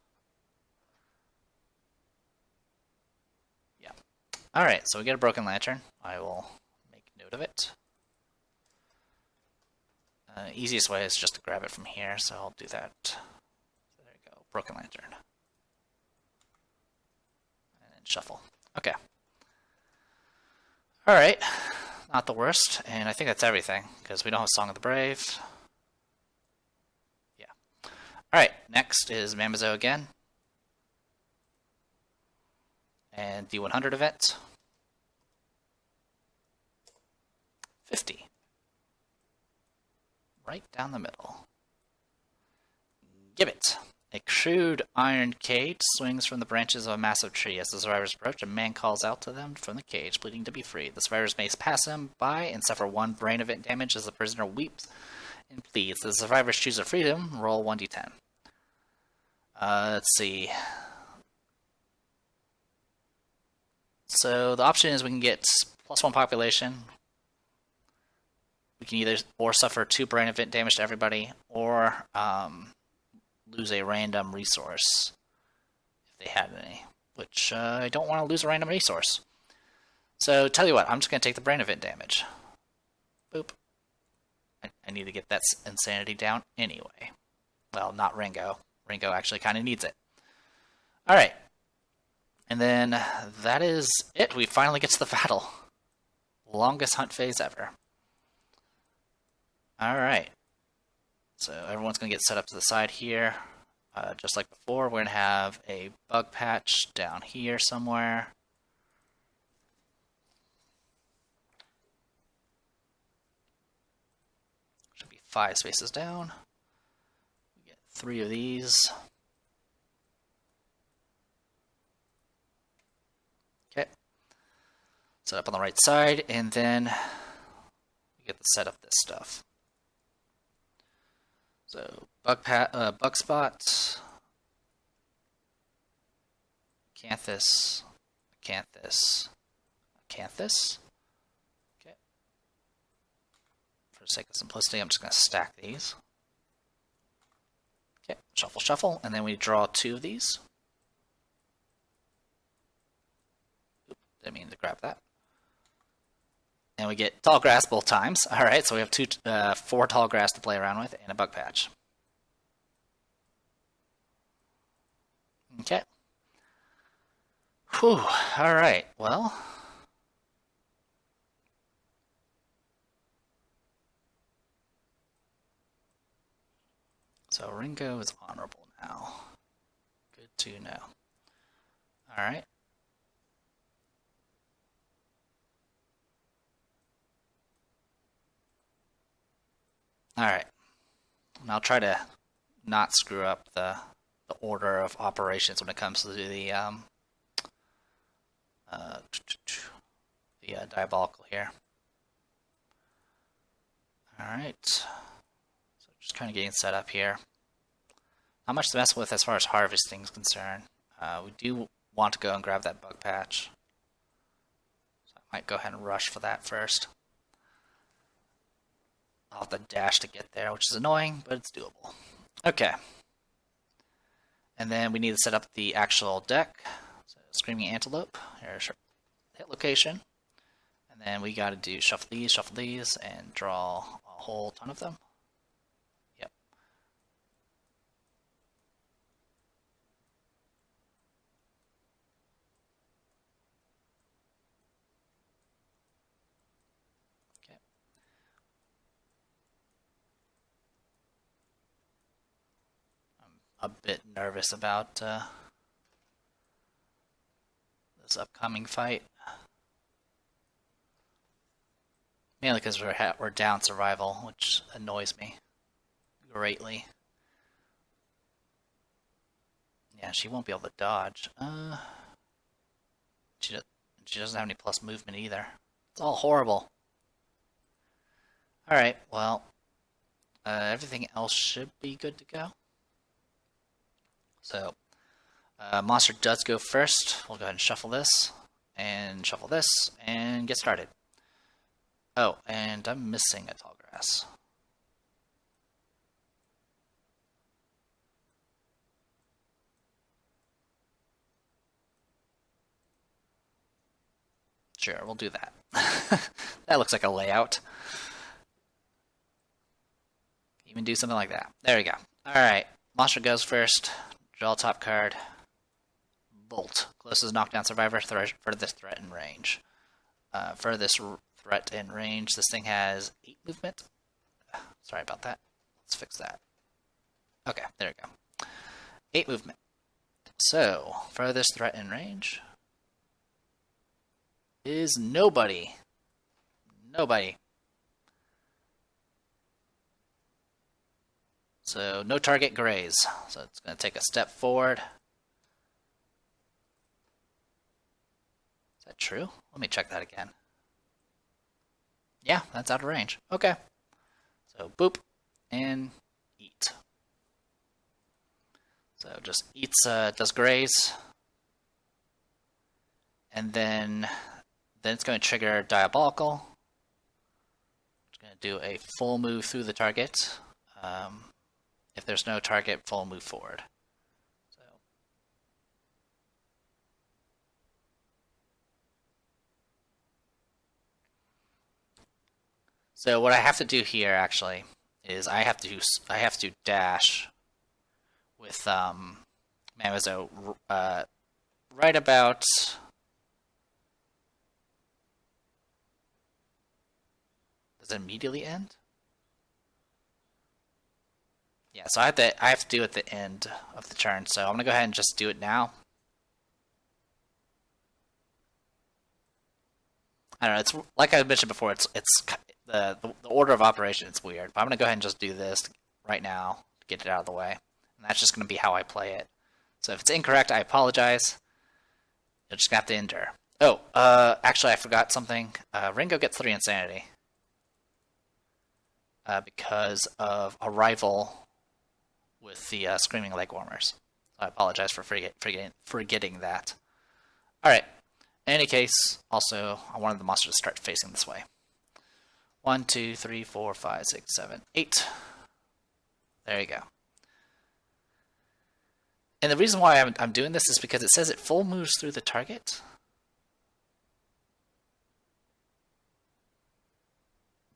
Yeah. Alright, so we get a broken lantern. I will make note of it. Easiest way is just to grab it from here, so I'll do that. So there you go, broken lantern. And then shuffle. Okay. Alright, not the worst, and I think that's everything, because we don't have Song of the Brave. Yeah. Alright, next is Mamazo again. And D100 event. 50. Right down the middle. Gibbet. A crude iron cage swings from the branches of a massive tree. As the survivors approach, a man calls out to them from the cage, pleading to be free. The survivors may pass him by and suffer 1 brain event damage as the prisoner weeps and pleads. The survivors choose their freedom. Roll 1d10. Let's see. So the option is we can get +1 population. We can either suffer 2 brain event damage to everybody, or lose a random resource if they had any. Which I don't want to lose a random resource. So tell you what, I'm just going to take the brain event damage. Boop. I need to get that insanity down anyway. Well, not Ringo. Ringo actually kind of needs it. All right. And then that is it. We finally get to the battle. Longest hunt phase ever. Alright, so everyone's going to get set up to the side here. Just like before, we're going to have a bug patch down here somewhere. Should be 5 spaces down. We get 3 of these. Okay. Set up on the right side, and then we get to set up this stuff. So, bug spot, acanthus, acanthus, acanthus. Okay. For the sake of simplicity, I'm just going to stack these. Okay, shuffle, shuffle, and then we draw 2 of these. Oop, didn't mean to grab that. And we get tall grass both times. Alright, so we have 4 tall grass to play around with and a bug patch. Okay. Whew. Alright, well. So Ringo is honorable now. Good to know. Alright. Alright. And I'll try to not screw up the order of operations when it comes to the diabolical here. Alright. So just kind of getting set up here. Not much to mess with as far as harvesting is concerned. We do want to go and grab that bug patch. So I might go ahead and rush for that first. I'll have to dash to get there, which is annoying, but it's doable. Okay. And then we need to set up the actual deck. So Screaming Antelope. Here's our hit location. And then we got to do shuffle these, and draw a whole ton of them. Yep. Okay. I'm a bit nervous about this upcoming fight. Mainly because we're down survival, which annoys me greatly. Yeah, she won't be able to dodge. She doesn't have any plus movement either. It's all horrible. Alright, well, everything else should be good to go. So, monster does go first. We'll go ahead and shuffle this, and get started. Oh, and I'm missing a tall grass. Sure, we'll do that. That looks like a layout. Even do something like that. There we go. Alright, monster goes first. Draw top card. Bolt. Closest knockdown survivor, furthest threat in range. Furthest threat in range. This thing has 8 movement. Sorry about that. Let's fix that. Okay, there we go. 8 movement. So, furthest threat in range is nobody. Nobody. So, no target graze. So, it's going to take a step forward. Is that true? Let me check that again. Yeah, that's out of range. Okay. So, boop, and eat. So, just eats, does graze. And then it's going to trigger Diabolical. It's going to do a full move through the target. If there's no target, full move forward. So what I have to do here actually is I have to dash with Mamazo right about does it immediately end? Yeah, so I have to do it at the end of the turn, so I'm gonna go ahead and just do it now. I don't know, it's like I mentioned before, it's the order of operation is weird, but I'm gonna go ahead and just do this right now to get it out of the way. And that's just gonna be how I play it. So if it's incorrect, I apologize. You're just gonna have to endure. Oh, actually I forgot something. Ringo gets 3 insanity. Because of a rival with the Screaming Legwarmers. I apologize for forgetting that. Alright. In any case, also, I wanted the monster to start facing this way. 1, 2, 3, 4, 5, 6, 7, 8. There you go. And the reason why I'm doing this is because it says it full moves through the target.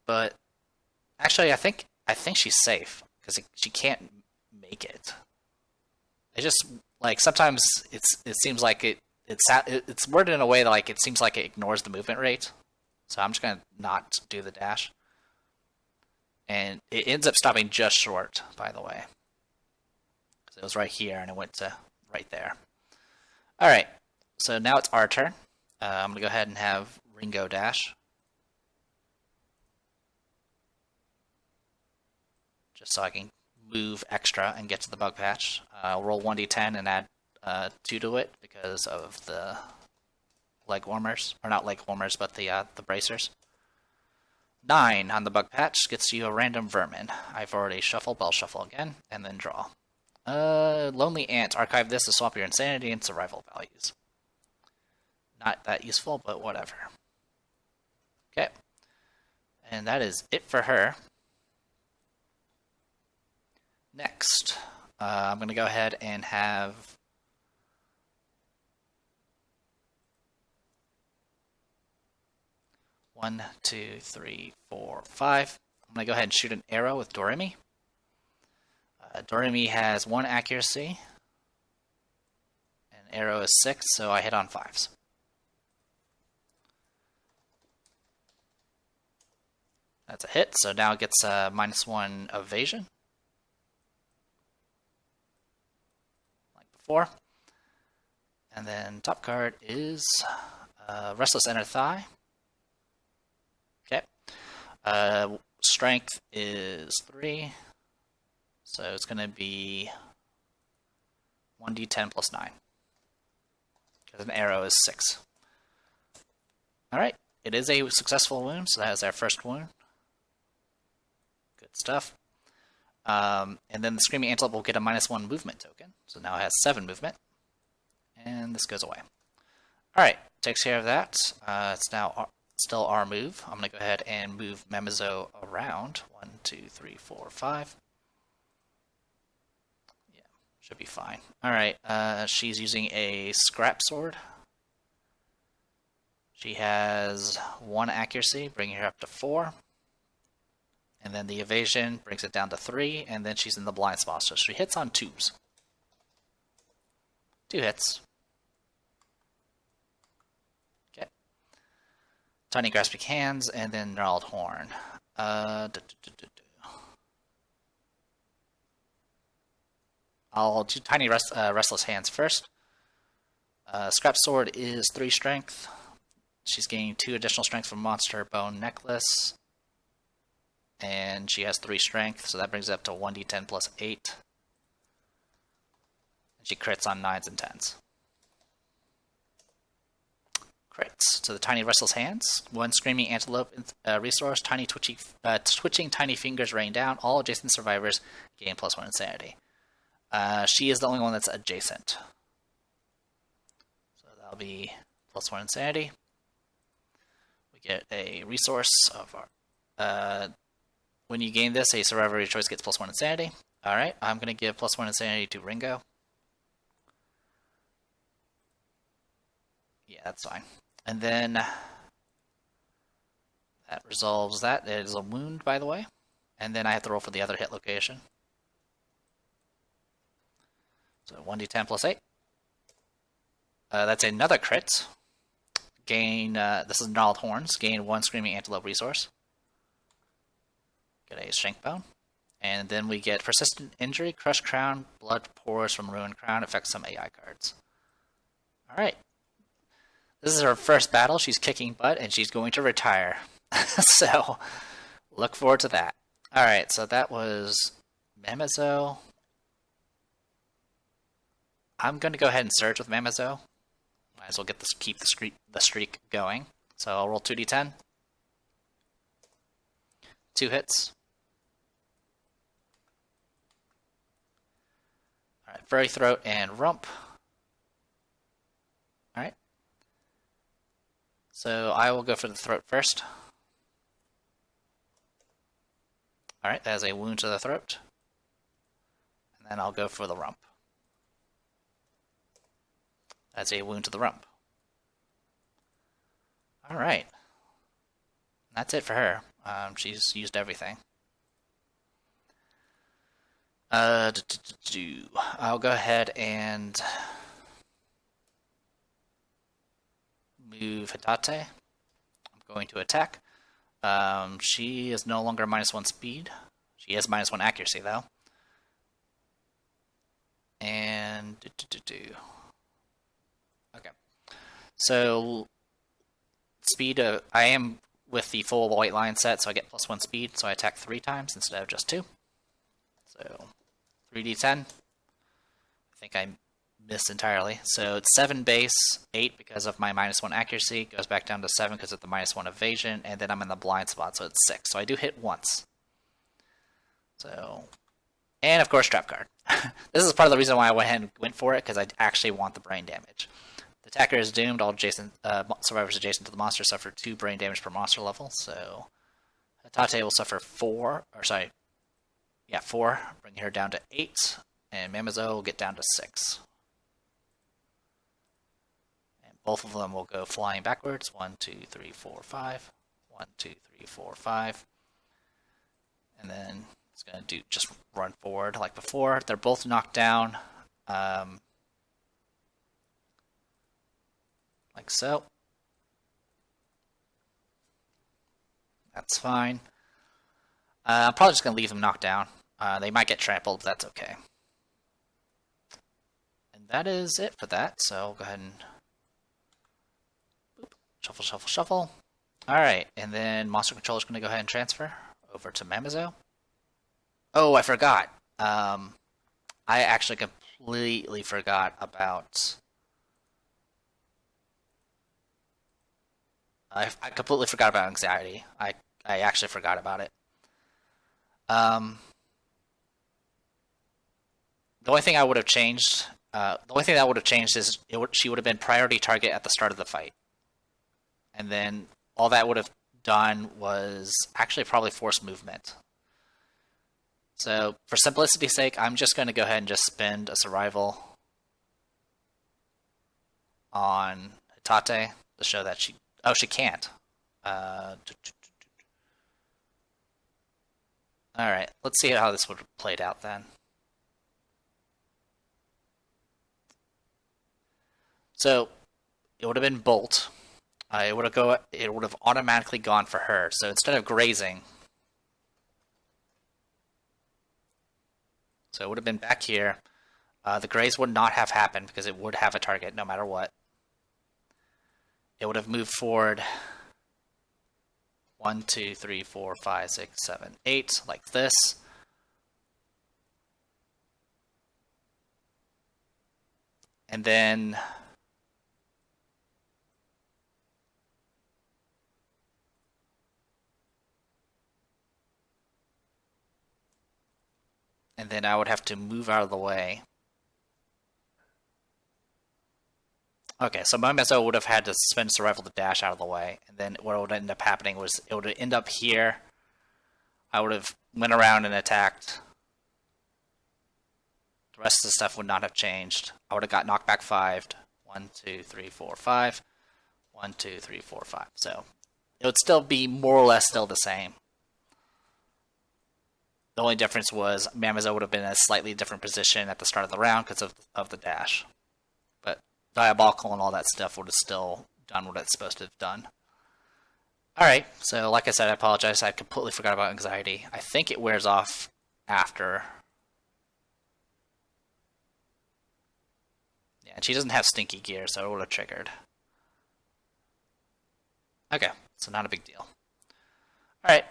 but actually, I think she's safe because she can't make it. It just like sometimes it seems like it's worded in a way that like it seems like it ignores the movement rate. So I'm just gonna not do the dash, and it ends up stopping just short. By the way, because it was right here and it went to right there. All right, so now it's our turn. I'm gonna go ahead and have Ringo dash, just so I can move extra and get to the bug patch. I'll roll 1d10 and add 2 to it because of the leg warmers, or not leg warmers, but the bracers. 9 on the bug patch gets you a random vermin. I've already shuffled, but I'll shuffle again, and then draw. Lonely Ant, archive this to swap your insanity and survival values. Not that useful, but whatever. Okay. And that is it for her. Next, I'm going to go ahead and have one, two, three, four, five. I'm going to go ahead and shoot an arrow with Doremi. Doremi has 1 accuracy, and arrow is 6, so I hit on 5s. That's a hit, so now it gets -1 evasion. Like before. And then top card is Restless Inner Thigh. Okay. Strength is 3. So it's going to be 1d10 plus 9. Because an arrow is 6. Alright. It is a successful wound, so that is our first wound. Good stuff. And then the Screaming Antelope will get a -1 movement token. So now it has 7 movement. And this goes away. Alright. Takes care of that. It's now still our move. I'm going to go ahead and move Memizo around. 1, 2, 3, 4, 5. Should be fine. Alright, she's using a scrap sword. She has 1 accuracy, bringing her up to 4. And then the evasion brings it down to 3, and then she's in the blind spot, so she hits on 2s. 2 hits. Okay. Tiny Grasping Hands, and then Gnarled Horn. I'll do Tiny Restless Hands first. Scrap Sword is 3 strength. She's gaining 2 additional strength from Monster Bone Necklace. And she has 3 strength, so that brings it up to 1d10 plus 8. And she crits on 9s and 10s. Crits. So the Tiny Restless Hands. 1 Screaming Antelope resource. Twitching Tiny Fingers rain down. All adjacent survivors gain +1 insanity. She is the only one that's adjacent. So that'll be +1 insanity. We get a resource of our... when you gain this, a survivor of your choice gets +1 insanity. Alright, I'm going to give +1 insanity to Ringo. Yeah, that's fine. And then... that resolves that. It is a wound, by the way. And then I have to roll for the other hit location. So 1d10 plus 8. That's another crit. Gain, this is Gnarled Horns. Gain 1 Screaming Antelope resource. Get a Shank Bone. And then we get Persistent Injury, Crushed Crown, Blood Pours from Ruined Crown, affects some AI cards. Alright. This is her first battle. She's kicking butt, and she's going to retire. So, look forward to that. Alright, so that was Memizo. I'm going to go ahead and surge with Memizo. Might as well keep the streak going. So I'll roll 2d10. 2 hits. Alright, Furry Throat and Rump. Alright. So I will go for the throat first. Alright, that is a wound to the throat. And then I'll go for the rump. That's a wound to the rump. Alright. That's it for her. She's used everything. I'll go ahead and move Hitate. I'm going to attack. She is no longer -1 speed. She is -1 accuracy, though. And okay. So speed. I am with the full white line set, so I get +1 speed. So I attack 3 times instead of just 2. So 3d10. I think I missed entirely. So it's 7 base, 8 because of my -1 accuracy. Goes back down to 7 because of the -1 evasion, and then I'm in the blind spot, so it's 6. So I do hit once. So, and of course, trap card. This is part of the reason why I went ahead and went for it, because I actually want the brain damage. The attacker is doomed. All survivors adjacent to the monster suffer 2 brain damage per monster level. So Hitate will suffer 4, or sorry, yeah, 4, bringing her down to 8, and Mamazo will get down to 6. And both of them will go flying backwards. 1, 2, 3, 4, 5. 1, 2, 3, 4, 5. And then it's going to do just run forward like before. They're both knocked down. Like so. That's fine. I'm probably just going to leave them knocked down. They might get trampled, but that's okay. And that is it for that, so I'll go ahead and boop, shuffle, shuffle, shuffle. Alright, and then Monster Controller is going to go ahead and transfer over to Mamazo. Oh, I forgot. I actually completely forgot about... I completely forgot about anxiety. I actually forgot about it. The only thing I would have changed, is she would have been priority target at the start of the fight, and then all that would have done was actually probably force movement. So for simplicity's sake, I'm just going to go ahead and just spend a survival on Hitate to show that she. Oh, she can't. Alright, let's see how this would have played out then. So, it would have been Bolt. It would have automatically gone for her. So instead of grazing, so it would have been back here. The graze would not have happened because it would have a target no matter what. It would have moved forward 1, 2, 3, 4, 5, 6, 7, 8, like this. And then I would have to move out of the way. Okay, so Mamazo would have had to spend survival to dash out of the way, and then what would end up happening was it would end up here. I would have went around and attacked. The rest of the stuff would not have changed. I would have got knockback 5. 1, 2, 3, 4, 5. 1, 2, 3, 4, 5. So it would still be more or less still the same. The only difference was Mamazo would have been in a slightly different position at the start of the round because of the dash. But Diabolical and all that stuff would have still done what it's supposed to have done. Alright, so like I said, I apologize. I completely forgot about anxiety. I think it wears off after. Yeah, and she doesn't have stinky gear, so it would have triggered. Okay, so not a big deal. Alright,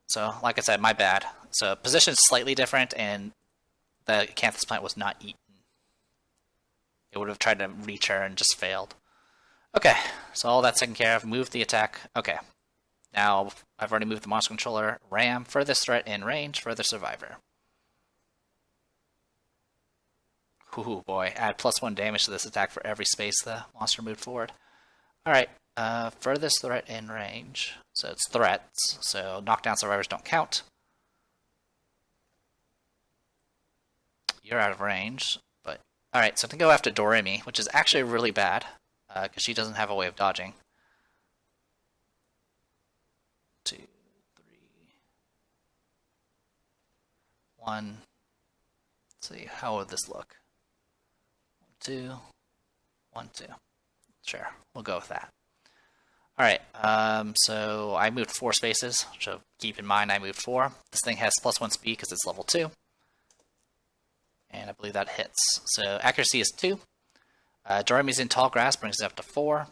so like I said, my bad. So position's slightly different, and the Acanthus plant was not eaten. It would have tried to reach her and just failed. Okay, so all that's taken care of. Move the attack. Okay. Now, I've already moved the monster controller. Ram, furthest threat in range, furthest survivor. Ooh, boy. Add +1 damage to this attack for every space the monster moved forward. Alright, furthest threat in range. So it's threats, so knockdown survivors don't count. You're out of range. Alright, so I'm going to go after Doremi, which is actually really bad, because she doesn't have a way of dodging. 2, 3, 1. Let's see, how would this look? 1, 2, 1, 2. Sure, we'll go with that. Alright, so I moved 4 spaces, so keep in mind I moved 4. This thing has +1 speed because it's level 2. And I believe that hits. So accuracy is 2. Doremi's in tall grass, brings it up to 4.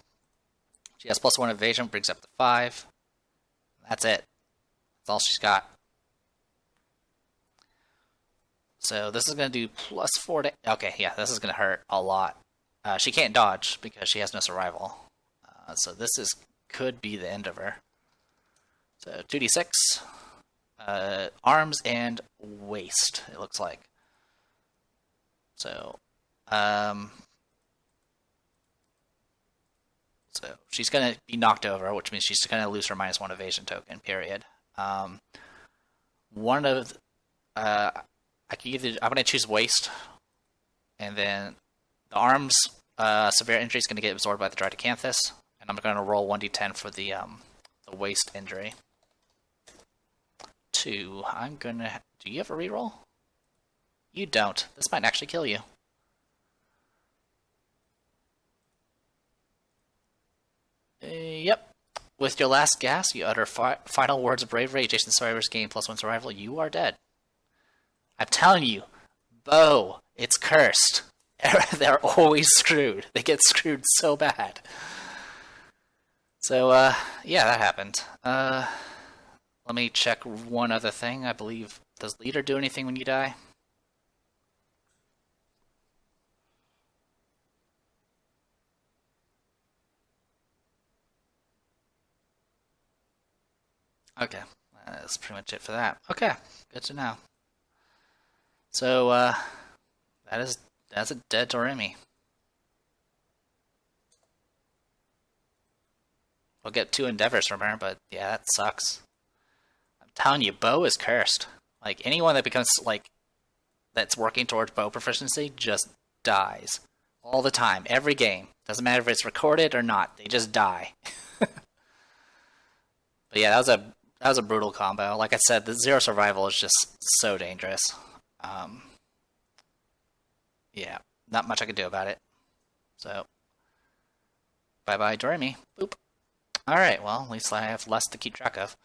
She has +1 evasion, brings it up to 5. That's it. That's all she's got. So this is going to do +4 to... Okay, yeah, this is going to hurt a lot. She can't dodge because she has no survival. So this could be the end of her. So 2d6. Arms and waist, it looks like. So, so she's going to be knocked over, which means she's going to lose her -1 evasion token, period. One of... I can either... I'm going to choose waist, and then the arms severe injury is going to get absorbed by the Dridecanthus, and I'm going to roll 1d10 for the waist injury. 2. I'm going to... Do you have a reroll? You don't. This might actually kill you. Yep. With your last gasp, you utter final words of bravery. Adjacent survivors gain +1 survival. You are dead. I'm telling you, Bo, it's cursed. They're always screwed. They get screwed so bad. So, yeah, that happened. Let me check one other thing. I believe, does leader do anything when you die? Okay, that's pretty much it for that. Okay, good to know. So, that's a dead Doremi. We'll get 2 endeavors from her, but yeah, that sucks. I'm telling you, bow is cursed. Like, anyone that becomes, like, that's working towards bow proficiency just dies. All the time, every game. Doesn't matter if it's recorded or not, they just die. But yeah, that was a brutal combo. Like I said, the 0 survival is just so dangerous. Yeah, not much I can do about it. So, bye-bye, Doremi. Boop. Alright, well, at least I have less to keep track of.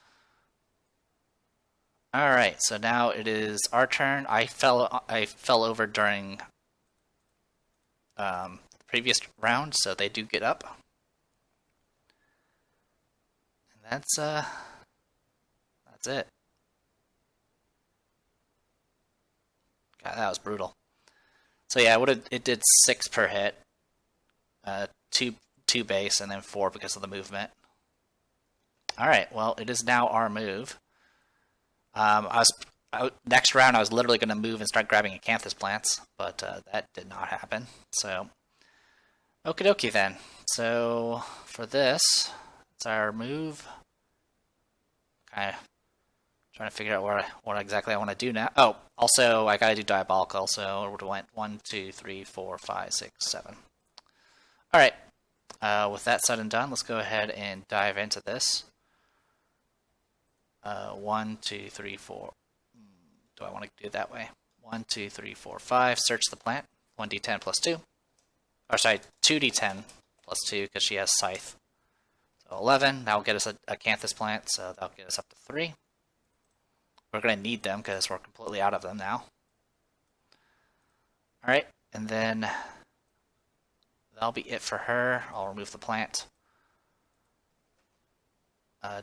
Alright, so now it is our turn. I fell over during the previous round, so they do get up. And that's it. God, that was brutal. So yeah, it did 6 per hit, 2 base, and then 4 because of the movement. All right, well, it is now our move. Next round I was literally going to move and start grabbing acanthus plants, but that did not happen. So, okie dokie then. So for this, it's our move. Kind of trying to figure out what exactly I want to do now. Oh, also I gotta do diabolical. So it went 1, 2, 3, 4, 5, 6, 7. All right. With that said and done, let's go ahead and dive into this. 1, 2, 3, 4. Do I want to do it that way? 1, 2, 3, 4, 5. Search the plant. 1d10 plus 2. Or sorry, 2d10 plus 2 because she has scythe. So 11. That will get us a acanthus plant, so that'll get us up to 3. We're going to need them because we're completely out of them now. Alright, and then that'll be it for her. I'll remove the plant.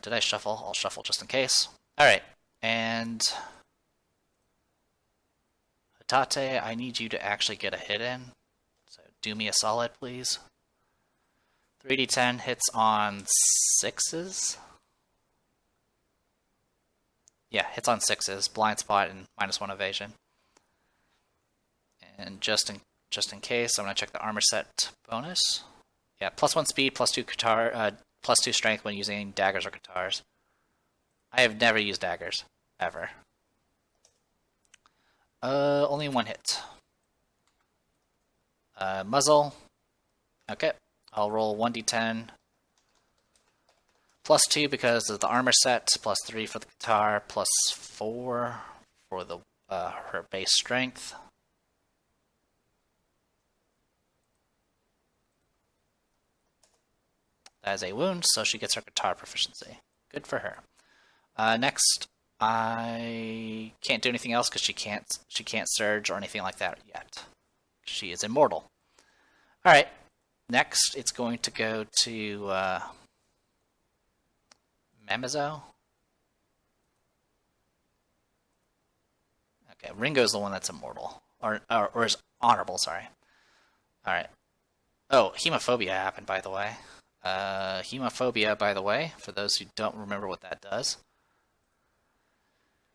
Did I shuffle? I'll shuffle just in case. Alright, and Hatate, I need you to actually get a hit in. So do me a solid, please. 3d10 hits on 6s. Yeah, hits on 6s, blind spot, and -1 evasion. And just in case, I'm gonna check the armor set bonus. Yeah, +1 speed, +2 guitar, +2 strength when using daggers or guitars. I have never used daggers ever. Only 1 hit. Muzzle. Okay, I'll roll 1d10. +2 because of the armor set, +3 for the guitar, +4 for the her base strength. That is a wound, so she gets her guitar proficiency. Good for her. Next, I can't do anything else because she can't surge or anything like that yet. She is immortal. All right. Next, it's going to go to Mamizo. Okay, Ringo's the one that's immortal, or is honorable. Sorry. All right. Oh, hemophobia happened, by the way. Hemophobia, by the way, for those who don't remember what that does.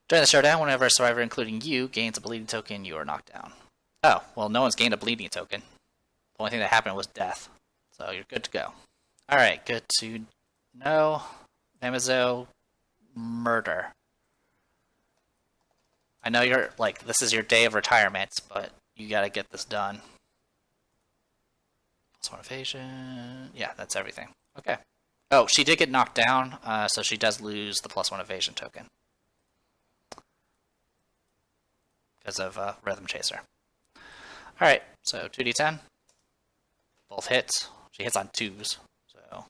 During the showdown, whenever a survivor, including you, gains a bleeding token, you are knocked down. Oh, well, no one's gained a bleeding token. The only thing that happened was death. So you're good to go. Alright, good to know. Mamizo, murder. I know you're, like, this is your day of retirement, but you gotta get this done. +1 evasion. Yeah, that's everything. Okay. Oh, she did get knocked down, so she does lose the +1 evasion token. Because of Rhythm Chaser. Alright, so 2d10. Both hits. She hits on 2s. So,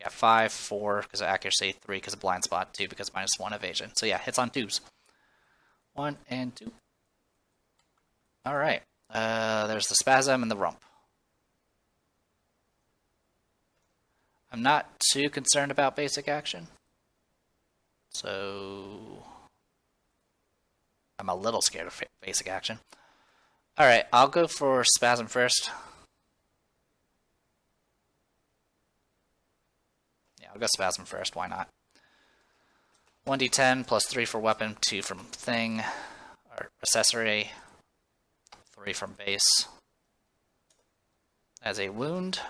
yeah, 5, 4 because of accuracy, 3 because of blind spot, 2 because of -1 evasion. So, yeah, hits on 2s. 1 and 2. Alright. There's the spasm and the rump. I'm not too concerned about basic action. So, I'm a little scared of basic action. Alright, I'll go for spasm first. Yeah, I'll go spasm first, why not? 1d10 plus 3 for weapon, 2 from thing, or accessory, 3 from base. As a wound.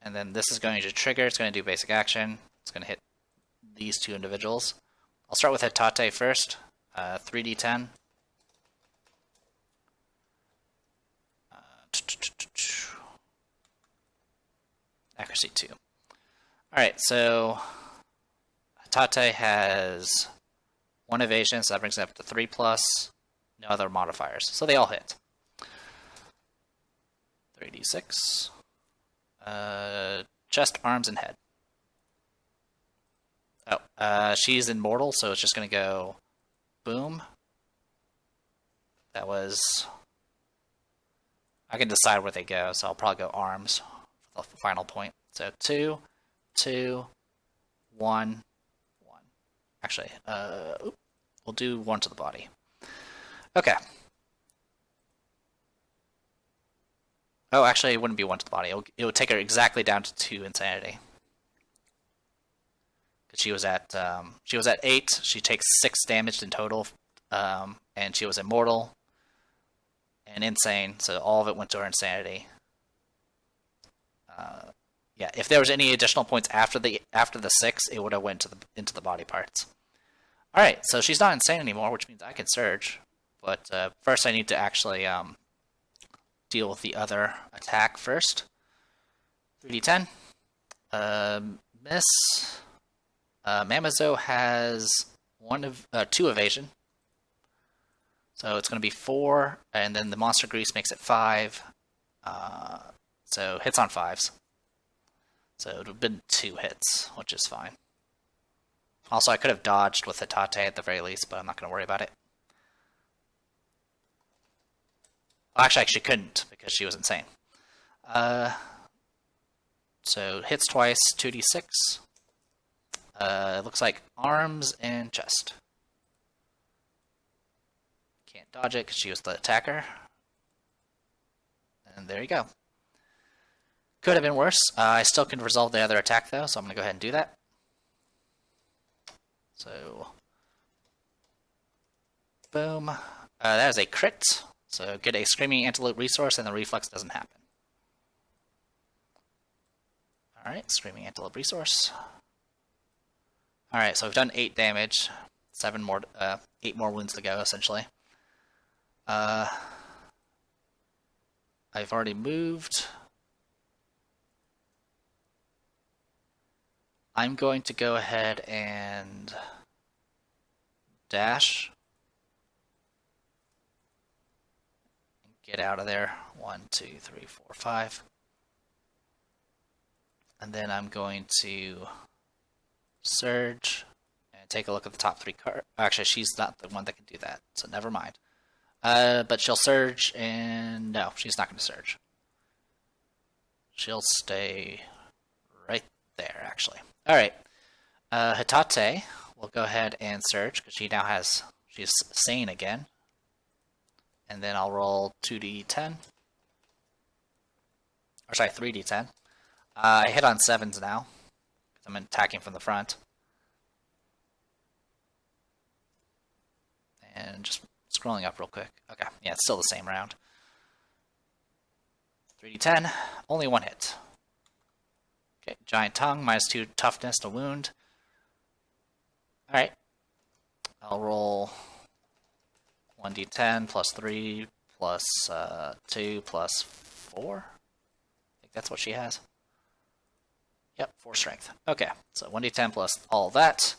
And then this is going to trigger, it's going to do basic action. It's going to hit these two individuals. I'll start with Hitate first. 3d10. Accuracy 2. Alright, so Hitate has 1 evasion, so that brings it up to 3+, no other modifiers. So they all hit. 3d6. Chest, arms, and head. Oh, she's immortal, so it's just going to go boom. That was... I can decide where they go, so I'll probably go arms for the final point. So 2, 2, 1, 1. Actually, we'll do 1 to the body. Okay. Oh, actually, it wouldn't be 1 to the body. It would take her exactly down to 2 insanity. Because she was at 8. She takes 6 damage in total, and she was immortal and insane. So all of it went to her insanity. Yeah, if there was any additional points after the 6, it would have went into the body parts. All right, so she's not insane anymore, which means I can surge. But first, I need to actually deal with the other attack first. 3d10. Miss. Mamizo has 2 evasion. So it's going to be 4, and then the monster grease makes it 5. So hits on 5s. So it would have been 2 hits, which is fine. Also, I could have dodged with Hitate at the very least, but I'm not going to worry about it. Well, actually, she couldn't, because she was insane. So hits twice, 2d6. It looks like arms and chest. Can't dodge it because she was the attacker. And there you go. Could have been worse. I still can resolve the other attack though, so I'm going to go ahead and do that. So, boom. That is a crit. So get a Screaming Antelope resource and the reflex doesn't happen. Alright, Screaming Antelope resource. Alright, so we've done 8 damage. 8 more wounds to go, essentially. I've already moved. I'm going to go ahead and dash. Get out of there. 1, 2, 3, 4, 5. And then I'm going to surge and take a look at the top 3 cards. Actually, she's not the one that can do that, so never mind. But she'll surge, and no, she's not going to surge. She'll stay right there, actually. All right. Hitate will go ahead and surge because she now she's sane again. And then I'll roll 2d10. Or sorry, 3d10. I hit on 7s now because I'm attacking from the front. And just scrolling up real quick. Okay, yeah, it's still the same round. 3d10, only 1 hit. Okay, Giant Tongue, -2 toughness to wound. Alright. I'll roll 1d10 plus 3 plus 2 plus 4. I think that's what she has. Yep, 4 strength. Okay, so 1d10 plus all that.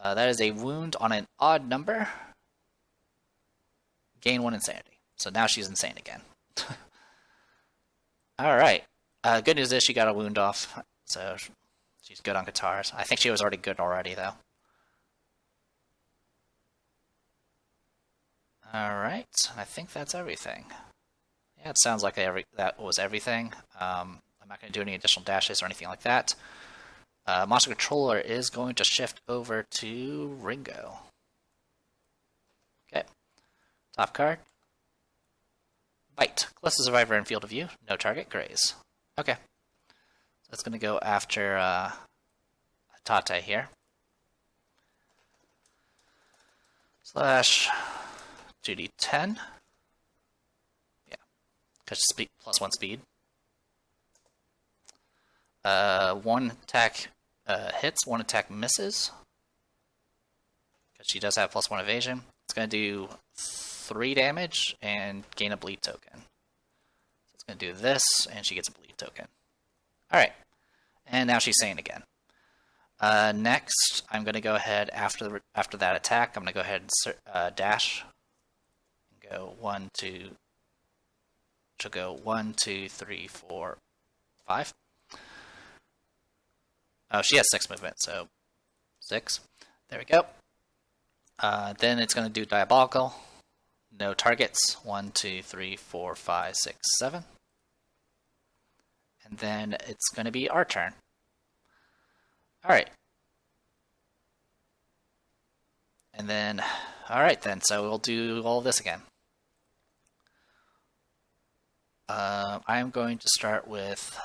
That is a wound on an odd number. Gain 1 insanity. So now she's insane again. Alright. Good news is she got a wound off, so she's good on guitars. I think she was already good already, though. Alright, I think that's everything. Yeah, it sounds like that was everything. I'm not going to do any additional dashes or anything like that. Monster Controller is going to shift over to Ringo. Okay. Top card. Bite. Closest survivor in field of view. No target. Graze. Okay. So that's going to go after Tate here. Slash 2d10. Yeah. Because speed +1 speed. 1 attack hits, 1 attack misses. Because she does have +1 evasion. It's going to do 3 damage and gain a bleed token. So it's going to do this, and she gets a bleed token. Alright. And now she's sane again. Next, I'm going to go ahead after that attack. I'm going to go ahead and dash. And go 1, 2. She'll go 1, 2, 3, 4, 5. Oh, she has 6 movement, so 6. There we go. Then it's going to do Diabolical. No targets. 1, 2, 3, 4, 5, 6, 7. And then it's going to be our turn. Alright. And then, alright then, so we'll do all of this again. I'm going to start with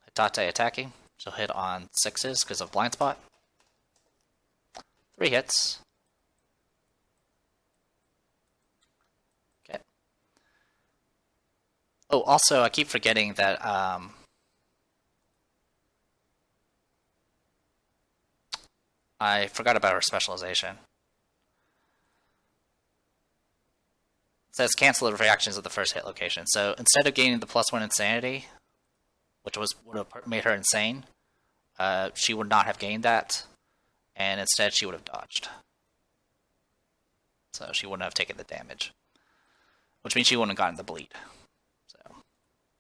Hitate attacking. She'll hit on 6s because of blind spot. 3 hits. Okay. Oh, also, I keep forgetting that I forgot about her specialization. It says cancel the reactions of the first hit location. So instead of gaining the +1 insanity, which would have made her insane, she would not have gained that, and instead she would have dodged. So she wouldn't have taken the damage, which means she wouldn't have gotten the bleed. So,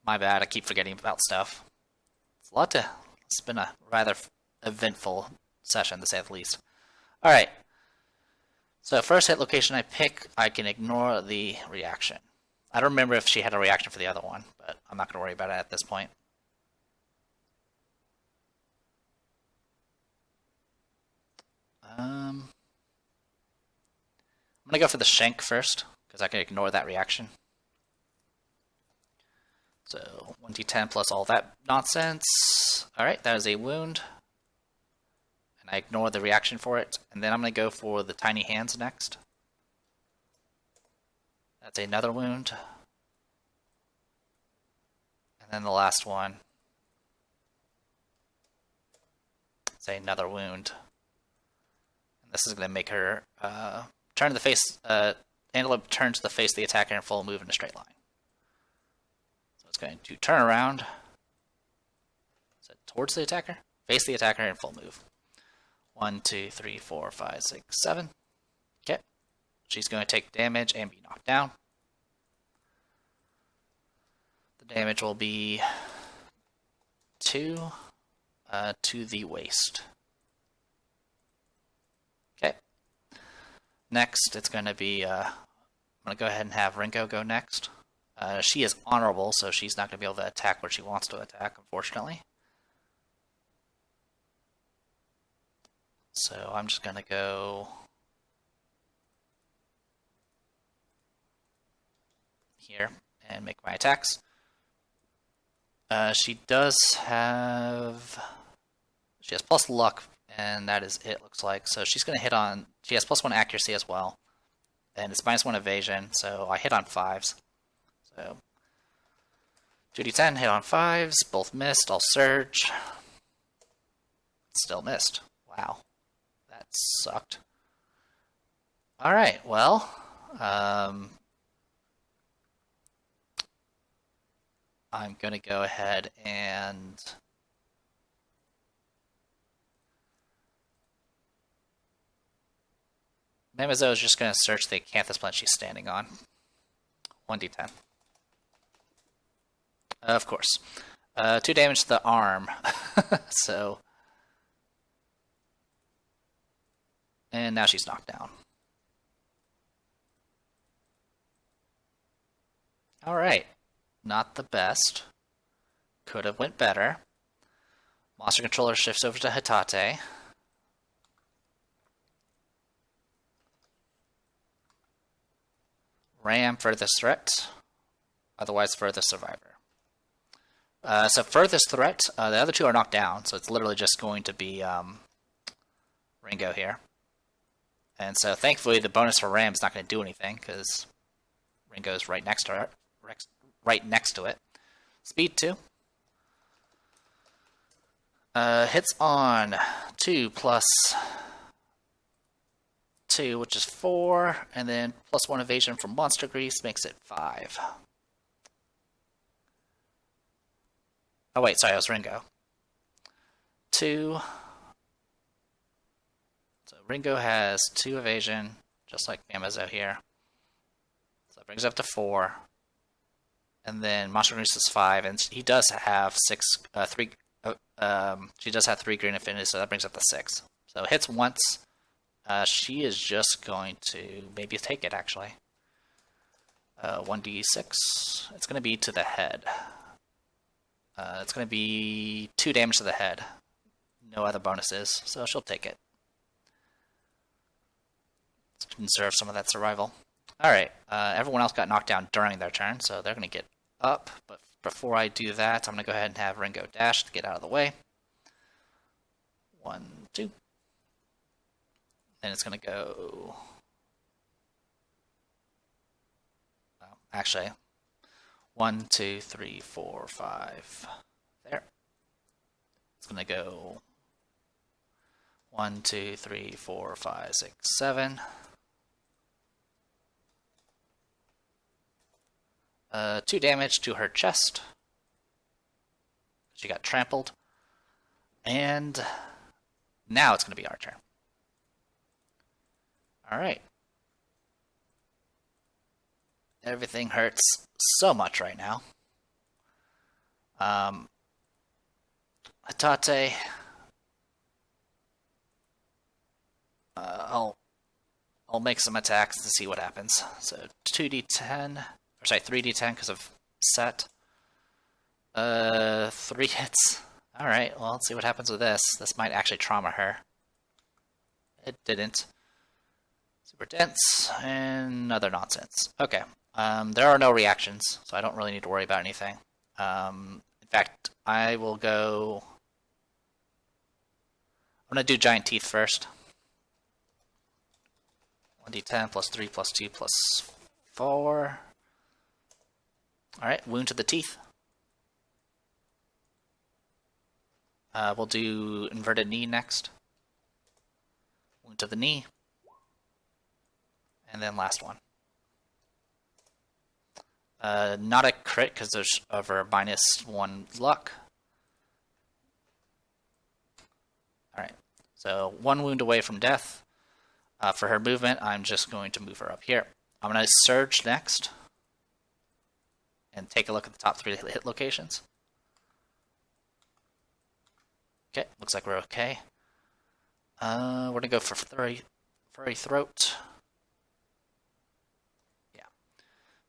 my bad, I keep forgetting about stuff. It's been a rather eventful session, to say the least. Alright, so first hit location I pick, I can ignore the reaction. I don't remember if she had a reaction for the other one, but I'm not going to worry about it at this point. I'm going to go for the Shank first, because I can ignore that reaction. So, 1d10 plus all that nonsense. Alright, that is a wound. And I ignore the reaction for it. And then I'm going to go for the Tiny Hands next. That's another wound. And then the last one. It's another wound. This is going to make her turn to the face. Antelope turns to the face of the attacker and full move in a straight line. So it's going to turn around. Is it towards the attacker? Face the attacker in full move. 1, 2, 3, 4, 5, 6, 7. Okay. She's going to take damage and be knocked down. The damage will be 2 to the waist. Okay. Next, it's going to be, I'm going to go ahead and have Ringo go next. She is honorable, so she's not going to be able to attack where she wants to attack, unfortunately. So I'm just going to go here and make my attacks. She has plus luck, and that is it, looks like. So she's going to hit on, she has +1 accuracy as well, and it's -1 evasion, so I hit on 5s. So 2d10, hit on 5s, both missed, I'll surge. Still missed. Wow. That sucked. Alright, well, I'm going to go ahead and Mamazo is just going to search the acanthus plant she's standing on. 1d10. Of course. 2 damage to the arm. So. And now she's knocked down. Alright. Not the best. Could have went better. Monster controller shifts over to Hitate. Ram furthest threat. Otherwise furthest survivor. So furthest threat, the other two are knocked down, so it's literally just going to be Ringo here. And so thankfully the bonus for Ram is not going to do anything, because Ringo's right next to it. Speed 2. Hits on 2 plus 2, which is 4, and then +1 evasion from Monster Grease makes it 5. Oh wait, sorry, it was Ringo. 2. So Ringo has 2 evasion, just like Mamazo here. So that brings it up to 4. And then Monster Grease is 5, and he does have 3. She does have 3 green affinities, so that brings up to 6. So it hits once. She is just going to maybe take it, actually. 1d6. It's going to be to the head. It's going to be 2 damage to the head. No other bonuses, so she'll take it. Let's conserve some of that survival. Alright, everyone else got knocked down during their turn, so they're going to get up. But before I do that, I'm going to go ahead and have Ringo dash to get out of the way. 1, 2. Then it's going to go... Oh, actually... 1, 2, 3, 4, 5. There. It's going to go 1, 2, 3, 4, 5, 6, 7. 2 damage to her chest. She got trampled. And now it's going to be our turn. Alright. Everything hurts so much right now. Hitate. I'll make some attacks to see what happens. So 2d10, or sorry, 3d10 because of set. 3 hits. Alright, well, let's see what happens with this. This might actually trauma her. It didn't. Super dense, and other nonsense. Okay. There are no reactions, so I don't really need to worry about anything. In fact, I will go... I'm going to do Giant Teeth first. 1d10 plus 3 plus 2 plus 4. Alright, wound to the teeth. We'll do inverted knee next. Wound to the knee. And then last one. Not a crit because there's over -1 luck. Alright, so 1 wound away from death. For her movement, I'm just going to move her up here. I'm going to surge next and take a look at the top 3 hit locations. Okay, looks like we're okay. We're going to go for Furry Throat. Yeah,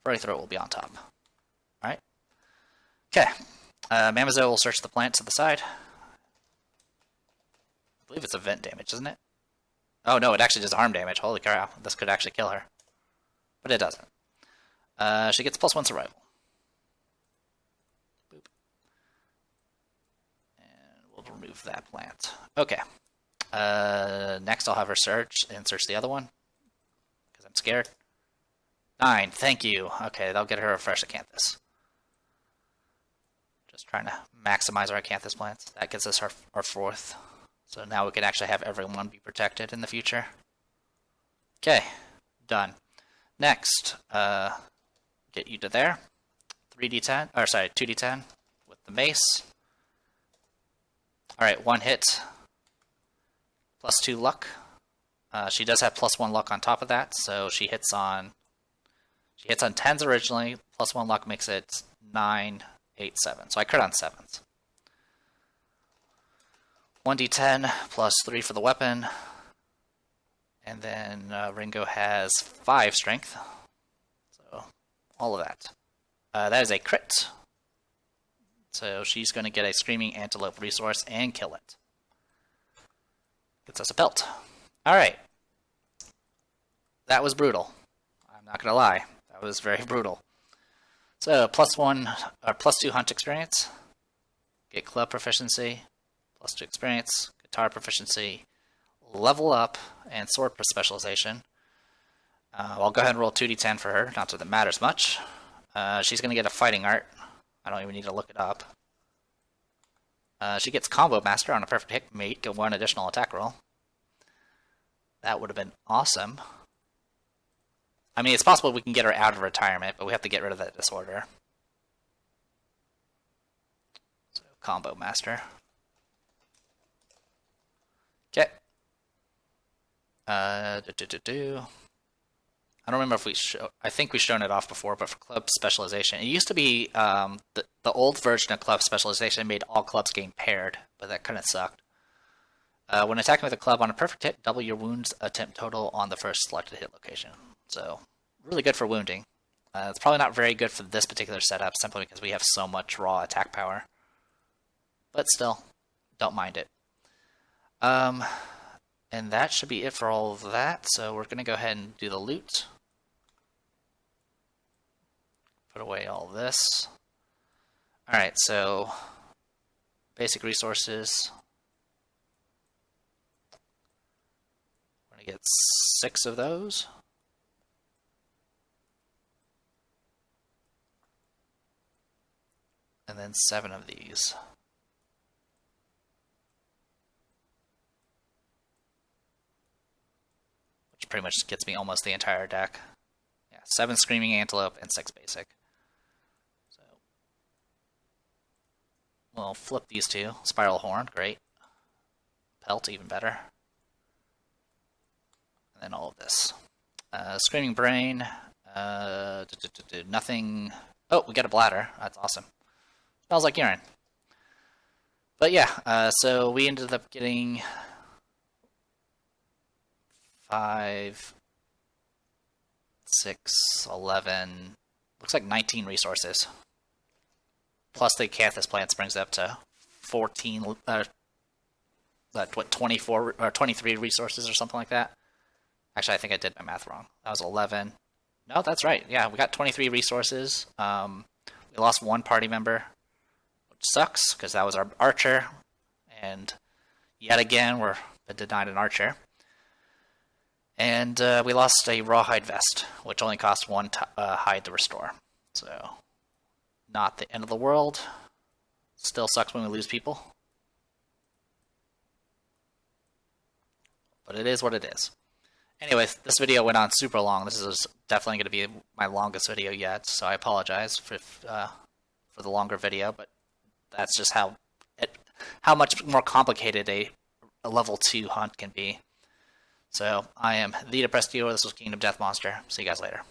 Furry Throat will be on top. Alright. Okay, Mamazo will search the plant to the side. I believe it's event damage, isn't it? Oh no, it actually does arm damage. Holy crap, this could actually kill her. But it doesn't. She gets +1 survival. Boop. And we'll remove that plant. Okay. Next I'll have her search and search the other one. Because I'm scared. 9, thank you. Okay, that'll get her a fresh Acanthus. Just trying to maximize our Acanthus plants. That gets us our 4th. So now we can actually have everyone be protected in the future. Okay, done. Next, get you to there. 3d10, or sorry, 2d10 with the mace. Alright, 1 hit. +2 luck. She does have +1 luck on top of that, so she hits on 10s originally, +1 luck makes it 9, 8, 7. So I crit on 7s. 1d10 +3 for the weapon. And then Ringo has 5 strength. So all of that. That is a crit. So she's going to get a Screaming Antelope resource and kill it. Gets us a belt. Alright. That was brutal. I'm not going to lie. That was very brutal. So +1 or +2 hunt experience. Get club proficiency. +2 experience. Guitar proficiency. Level up and sword specialization. I'll go ahead and roll 2d10 for her. Not that it matters much. She's going to get a fighting art. I don't even need to look it up. She gets Combo Master on a perfect hit mate. Get 1 additional attack roll. That would have been awesome. I mean, it's possible we can get her out of retirement, but we have to get rid of that disorder. So, Combo Master. Okay. I don't remember if we I think we've shown it off before, but for club specialization, it used to be the old version of club specialization made all clubs game paired, but that kind of sucked. When attacking with a club on a perfect hit, double your wounds attempt total on the first selected hit location. So, really good for wounding. It's probably not very good for this particular setup, simply because we have so much raw attack power. But still, don't mind it. And that should be it for all of that, so we're going to go ahead and do the loot. Put away all this. Alright, so basic resources. We're going to get 6 of those. And then 7 of these. Which pretty much gets me almost the entire deck. Yeah, 7 Screaming Antelope and 6 basic. So we'll flip these 2. Spiral Horn, great. Pelt, even better. And then all of this. Screaming Brain. Nothing. Oh, we got a bladder. That's awesome. Smells like urine. But yeah, so we ended up getting 5, 6, 11, looks like 19 resources. Plus the Acanthus plants brings it up to 14, what, 24 or 23 resources or something like that. Actually, I think I did my math wrong. That was 11. No, that's right. Yeah, we got 23 resources. We lost 1 party member, which sucks because that was our archer. And yet again, we're denied an archer. And we lost a rawhide vest, which only cost 1 hide to restore. So, not the end of the world. Still sucks when we lose people. But it is what it is. Anyways, this video went on super long. This is definitely going to be my longest video yet, so I apologize for the longer video, but that's just how much more complicated a a level 2 hunt can be. So I am the Depressed Dealer. This was Kingdom Death Monster. See you guys later.